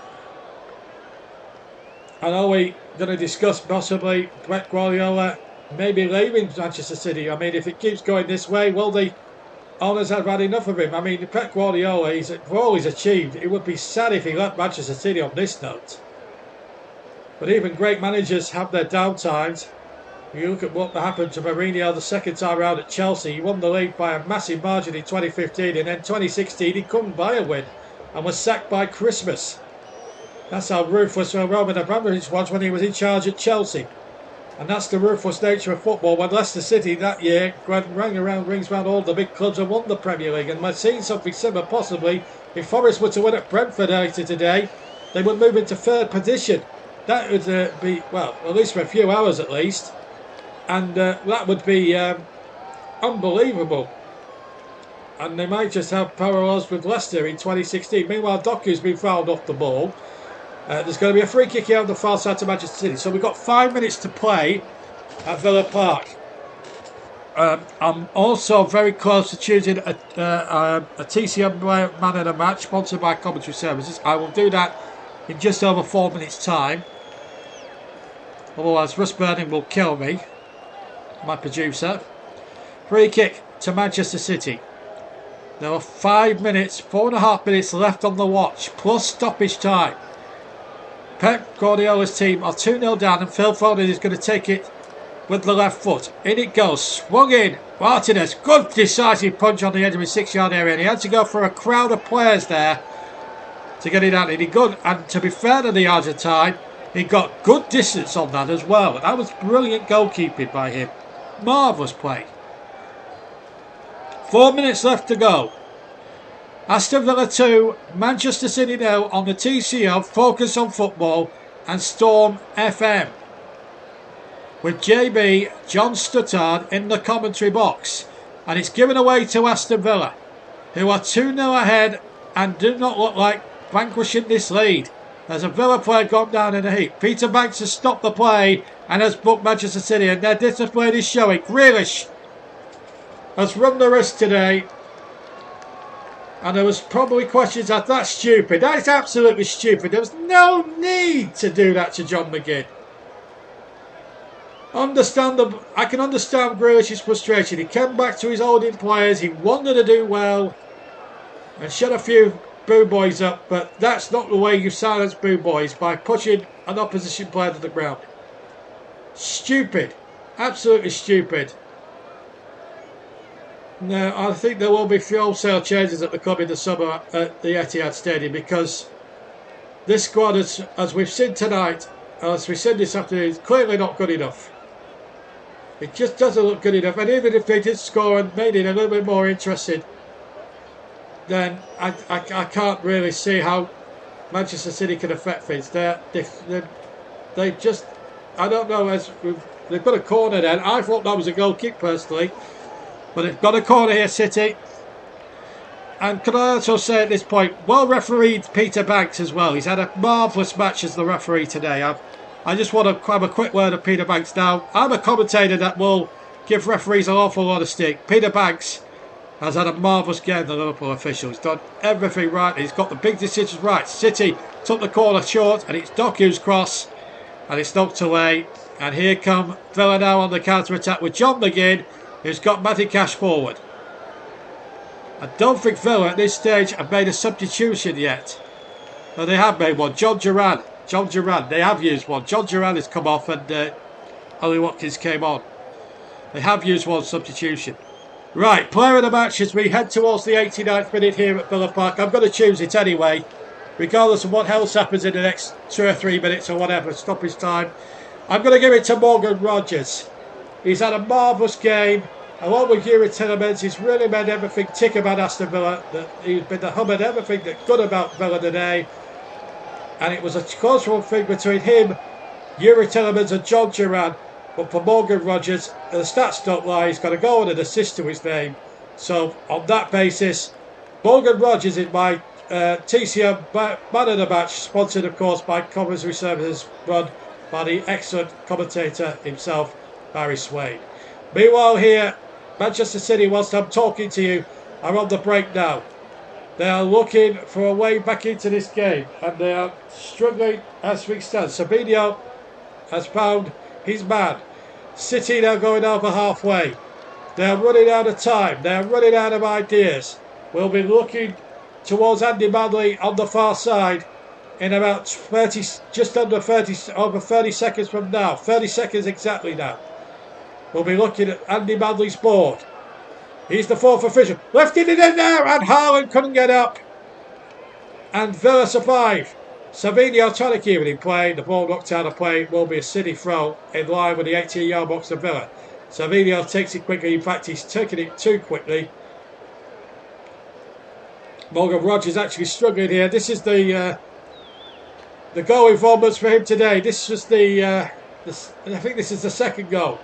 And are we going to discuss possibly Pep Guardiola maybe leaving Manchester City? I mean, if it keeps going this way, will the owners have had enough of him? I mean, Pep Guardiola, for all he's achieved, it would be sad if he left Manchester City on this note. But even great managers have their downtimes. You look at what happened to Mourinho the second time around at Chelsea. He won the league by a massive margin in 2015, and then 2016 he couldn't buy a win and was sacked by Christmas. That's how ruthless Roman Abramovich was when he was in charge at Chelsea. And that's the ruthless nature of football. When Leicester City that year rings around all the big clubs and won the Premier League. And we're seeing something similar possibly. If Forest were to win at Brentford later today, they would move into third position. That would be, well, at least for a few hours at least. And that would be unbelievable. And they might just have parallels with Leicester in 2016. Meanwhile, Doku's been fouled off the ball. There's going to be a free kick here on the far side to Manchester City. So we've got 5 minutes to play at Villa Park. I'm also very close to choosing a TCM man of the match sponsored by Commentary Services. I will do that in just over 4 minutes' time. Otherwise, Russ Burning will kill me, my producer. Free kick to Manchester City. There are 5 minutes, 4.5 minutes left on the watch, plus stoppage time. Pep Guardiola's team are 2-0 down, and Phil Foden is going to take it with the left foot. In it goes, swung in. Martinez, good decisive punch on the edge of his 6-yard area, and he had to go for a crowd of players there to get it out. And he good, and to be fair to the Argentine, he got good distance on that as well. And that was brilliant goalkeeping by him. Marvellous play. 4 minutes left to go. Aston Villa 2, Manchester City 0 on the TCO, Focus on Football and Storm FM. With JB, John Stuttard in the commentary box. And it's given away to Aston Villa, who are 2-0 ahead and do not look like vanquishing this lead. There's a Villa player gone down in a heap. Peter Banks has stopped the play and has booked Manchester City, and their discipline is showing. Grealish has run the risk today. And there was probably questions that that's stupid. That is absolutely stupid. There was no need to do that to John McGinn. I can understand Grealish's frustration. He came back to his holding players. He wanted to do well and shut a few boo boys up, but that's not the way you silence boo boys, by pushing an opposition player to the ground. Stupid. Absolutely stupid. No, I think there will be wholesale changes at the club in the summer at the Etihad Stadium, because this squad, as we've seen tonight, as we said this afternoon, is clearly not good enough. It just doesn't look good enough. And even if they did score and made it a little bit more interesting, then I can't really see how Manchester City can affect things. They just, I don't know, they've got a corner then. I thought that was a goal kick personally. But they've got a corner here, City. And can I also say at this point, well refereed Peter Banks as well. He's had a marvellous match as the referee today. I just want to have a quick word of Peter Banks now. I'm a commentator that will give referees an awful lot of stick. Peter Banks has had a marvellous game, the Liverpool official. He's done everything right. He's got the big decisions right. City took the corner short, and it's Doku's cross. And it's knocked away. And here come Villa now on the counter-attack with John McGinn, who's got Matty Cash forward. I don't think Villa at this stage have made a substitution yet. No, they have made one. John Duran, they have used one. John Duran has come off and Ollie Watkins came on. They have used one substitution. Right, player of the match as we head towards the 89th minute here at Villa Park. I'm going to choose it anyway, regardless of what else happens in the next 2 or 3 minutes or whatever, stoppage time. I'm going to give it to Morgan Rogers. He's had a marvellous game. Along with Yuri Tillemans, he's really made everything tick about Aston Villa. He's been the hub and everything that's good about Villa today. And it was a close one thing between him, Yuri Tillemans and John Duran. But for Morgan Rogers, the stats don't lie, he's got a goal and an assist to his name. So on that basis, Morgan Rogers is my TCM man of the match, sponsored of course by Commentary Services, run by the excellent commentator himself, Barry Swain. Meanwhile here, Manchester City, whilst I'm talking to you, are on the break now. They are looking for a way back into this game, and they are struggling as we stand. Savinio has found his man. City now going over halfway. They are running out of time. They are running out of ideas. We'll be looking towards Andy Madley on the far side in about 30, just under 30, over 30 seconds from now. 30 seconds exactly now. We'll be looking at Andy Madley's board. He's the fourth official. Lifted it in there, and Haaland couldn't get up. And Villa survive. Savinio trying to keep it in play. The ball knocked out of play. It will be a City throw in line with the 18-yard box of Villa. Savinio takes it quickly. In fact, he's taken it too quickly. Morgan Rogers actually struggling here. This is the goal involvements for him today. This was I think this is the second goal.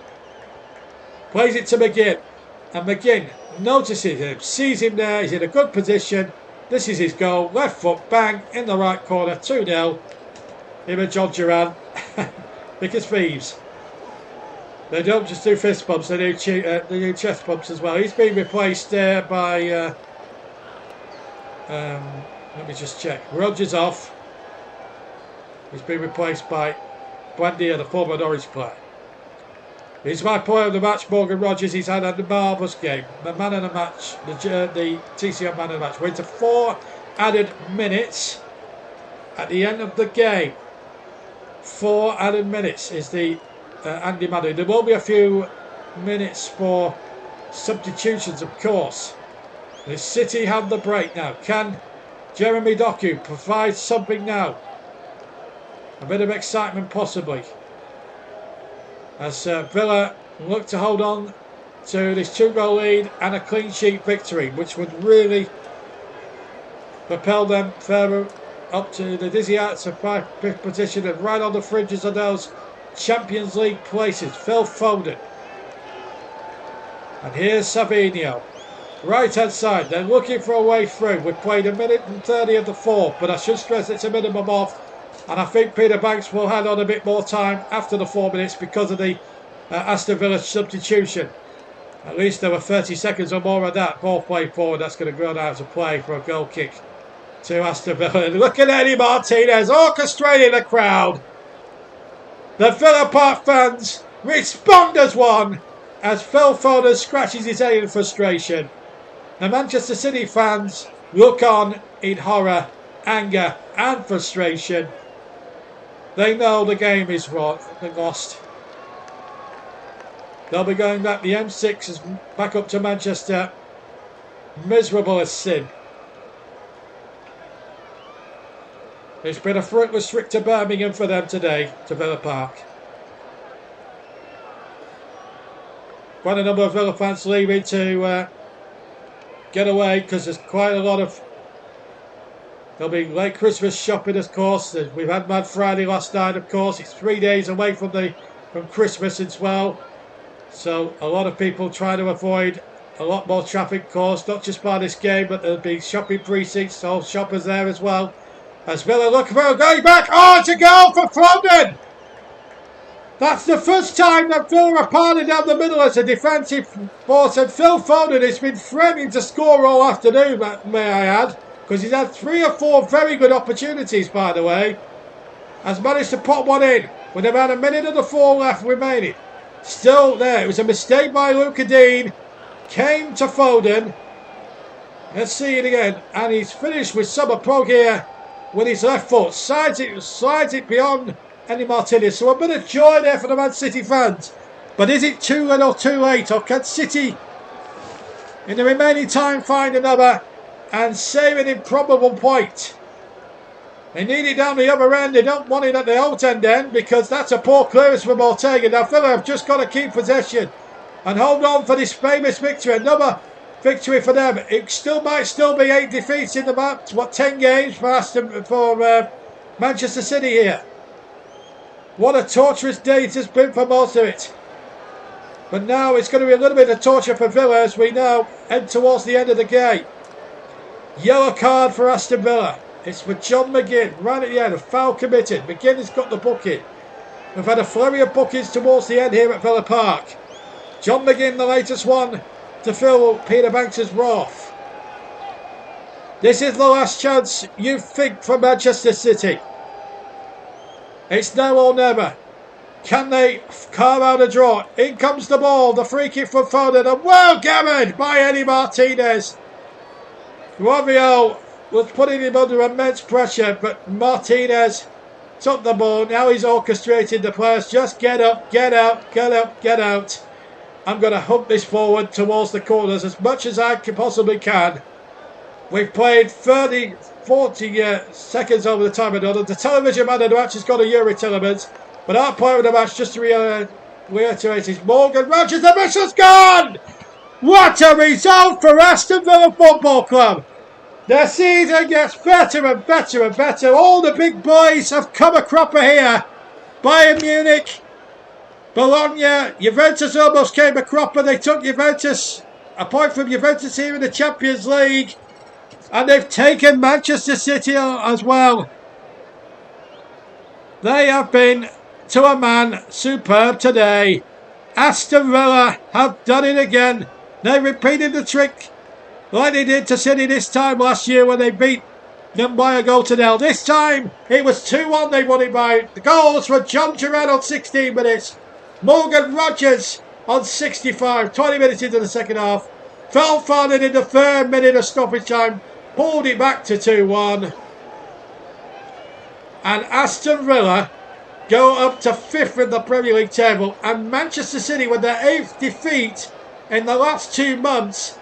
Plays it to McGinn. And McGinn notices him, sees him there. He's in a good position. This is his goal. Left foot, bang, in the right corner. 2-0. Him and John Duran. Because thieves. They don't just do fist bumps, they do chest bumps as well. He's been replaced there by... let me just check. Rogers off. He's been replaced by Buendia, the former Norwich player. He's my player of the match, Morgan Rogers. He's had a marvellous game. The man of the match, the TCM man of the match. We're into 4 added minutes at the end of the game. 4 added minutes is the Andy Madley. There will be a few minutes for substitutions, of course. The City have the break now. Can Jeremy Doku provide something now? A bit of excitement possibly. As Villa look to hold on to this 2-goal lead and a clean sheet victory, which would really propel them further up to the dizzy heights of 5th position and right on the fringes of those Champions League places. Phil Foden. And here's Savinio. Right hand side. They're looking for a way through. We've played 1 minute and 30 of the 4th, but I should stress it's a minimum of. And I think Peter Banks will hand on a bit more time after the 4 minutes because of the Aston Villa substitution. At least there were 30 seconds or more of that. Ball played forward. That's going to go out to play for a goal kick to Aston Villa. Look at Eddie Martinez orchestrating the crowd. The Villa Park fans respond as one as Phil Foden scratches his head in frustration. The Manchester City fans look on in horror, anger and frustration. They know the game is lost. They'll be going back the M6 back up to Manchester. Miserable as sin. It's been a fruitless trip to Birmingham for them today, to Villa Park. Quite a number of Villa fans leaving to get away because there's quite a lot of... There'll be late Christmas shopping, of course. We've had Mad Friday last night, of course. It's 3 days away from Christmas as well. So a lot of people trying to avoid a lot more traffic caused, not just by this game, but there'll be shopping precincts, so shoppers there as well. As Villa look for a going back. Oh, it's a goal for Foden! That's the first time that Villa are parted down the middle as a defensive force, and Phil Foden has been threatening to score all afternoon, may I add. Because he's had 3 or 4 very good opportunities, by the way. Has managed to pop one in with about 1 minute of the 4 left remaining. Still there. It was a mistake by Luca Dean. Came to Foden. Let's see it again. And he's finished with Summer Prog here with his left foot. Slides it beyond Andy Martinez. So a bit of joy there for the Man City fans. But is it too little or too late? Or can City, in the remaining time, find another and save an improbable point? They need it down the other end. They don't want it at the out end because that's a poor clearance from Ortega. Now Villa have just got to keep possession and hold on for this famous victory. Another victory for them. It might still be 8 defeats in the match. 10 games for Manchester City here. What a torturous day it has been for most of it. But now it's going to be a little bit of torture for Villa as we now head towards the end of the game. Yellow card for Aston Villa. It's for John McGinn right at the end. A foul committed. McGinn has got the booking. We've had a flurry of bookings towards the end here at Villa Park. John McGinn, the latest one to fill Peter Banks' wrath. This is the last chance you think for Manchester City. It's now or never. Can they carve out a draw? In comes the ball. The free kick from Foden. And well gathered by Eddie Martinez. Rabiot was putting him under immense pressure, but Martinez took the ball. Now he's orchestrated the players. Just get up, get out, get up, get out. I'm going to hump this forward towards the corners as much as I possibly can. We've played 40 seconds over the time another. The television man of the match has got a Euro element. But our player of the match, just to reiterate, is Morgan Rogers. The mission's gone! What a result for Aston Villa Football Club. Their season gets better and better and better. All the big boys have come a cropper here. Bayern Munich, Bologna, Juventus almost came a cropper. They took Juventus, a point from Juventus here in the Champions League. And they've taken Manchester City as well. They have been, to a man, superb today. Aston Villa have done it again. They repeated the trick like they did to City this time last year when they beat them by a goal to nil. This time it was 2-1 they won it by. The goals were John Duran on 16 minutes. Morgan Rogers on 65, 20 minutes into the second half. Phil Foden in the 3rd minute of stoppage time. Pulled it back to 2-1. And Aston Villa go up to 5th in the Premier League table. And Manchester City, with their 8th defeat in the last 2 months,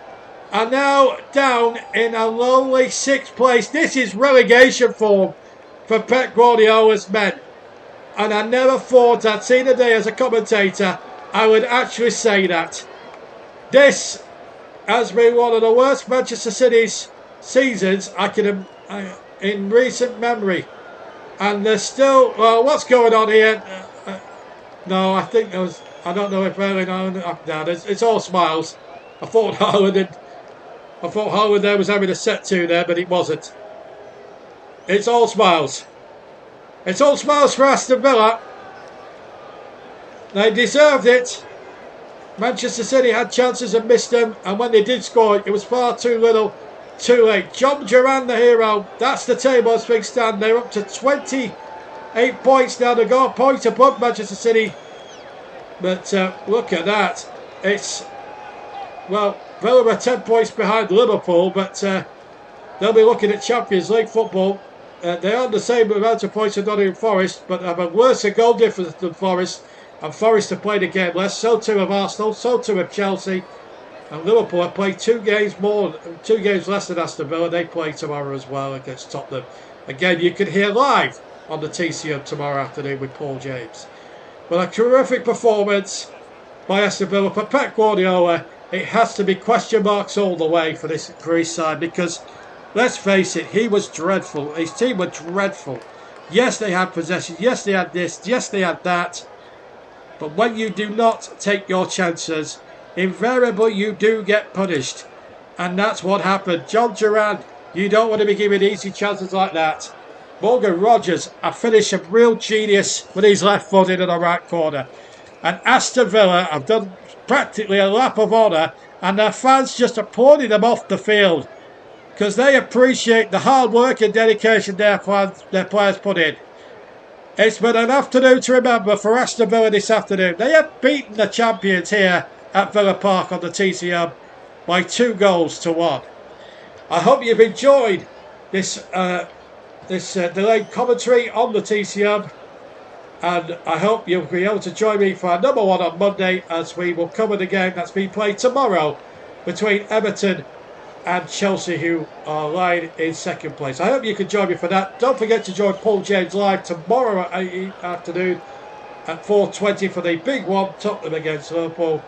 are now down in a lonely 6th place. This is relegation form for Pep Guardiola's men. And I never thought I'd seen a day as a commentator I would actually say that. This has been one of the worst Manchester City's seasons I can in recent memory, and there's still what's going on here? No, I think there was. I don't know if really no. It's all smiles. I thought Howard there was having a set to there, but it wasn't. It's all smiles. It's all smiles for Aston Villa. They deserved it. Manchester City had chances and missed them, and when they did score, it was far too little. Too late. John Duran, the hero. That's the table as things stand. They're up to 28 points now. They got a point above Manchester City. But look at that. It's, well, Villa are 10 points behind Liverpool, but they'll be looking at Champions League football. They are the same amount of points as Nottingham Forest, but have a worse goal difference than Forest. And Forest have played a game less. So too have Arsenal. So too have Chelsea. And Liverpool have played 2 games less than Aston Villa. They play tomorrow as well against Tottenham. Again, you can hear live on the TCM tomorrow afternoon with Paul James. But a terrific performance by Aston Villa. For Pep Guardiola, it has to be question marks all the way for his side, because let's face it, he was dreadful. His team were dreadful. Yes, they had possession. Yes, they had this. Yes, they had that. But when you do not take your chances, invariably you do get punished. And that's what happened. John Duran, you don't want to be given easy chances like that. Morgan Rogers, a finish of real genius with his left foot into the right corner. And Aston Villa have done practically a lap of honour, and their fans just applauding them off the field because they appreciate the hard work and dedication their players put in. It's been an afternoon to remember for Aston Villa this afternoon. They have beaten the champions here at Villa Park on the TCM by 2-1. I hope you've enjoyed this delayed commentary on the TCM, and I hope you'll be able to join me for our number 1 on Monday, as we will cover the game that's being played tomorrow between Everton and Chelsea, who are lying in 2nd place. I hope you can join me for that. Don't forget to join Paul James live tomorrow afternoon at 4:20 for the big one, Tottenham against Liverpool.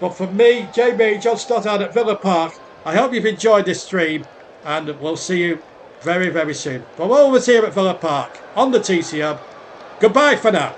But for me, JB, John Stoddard at Villa Park, I hope you've enjoyed this stream, and we'll see you very, very soon. From all of us here at Villa Park on the TCM, goodbye for now.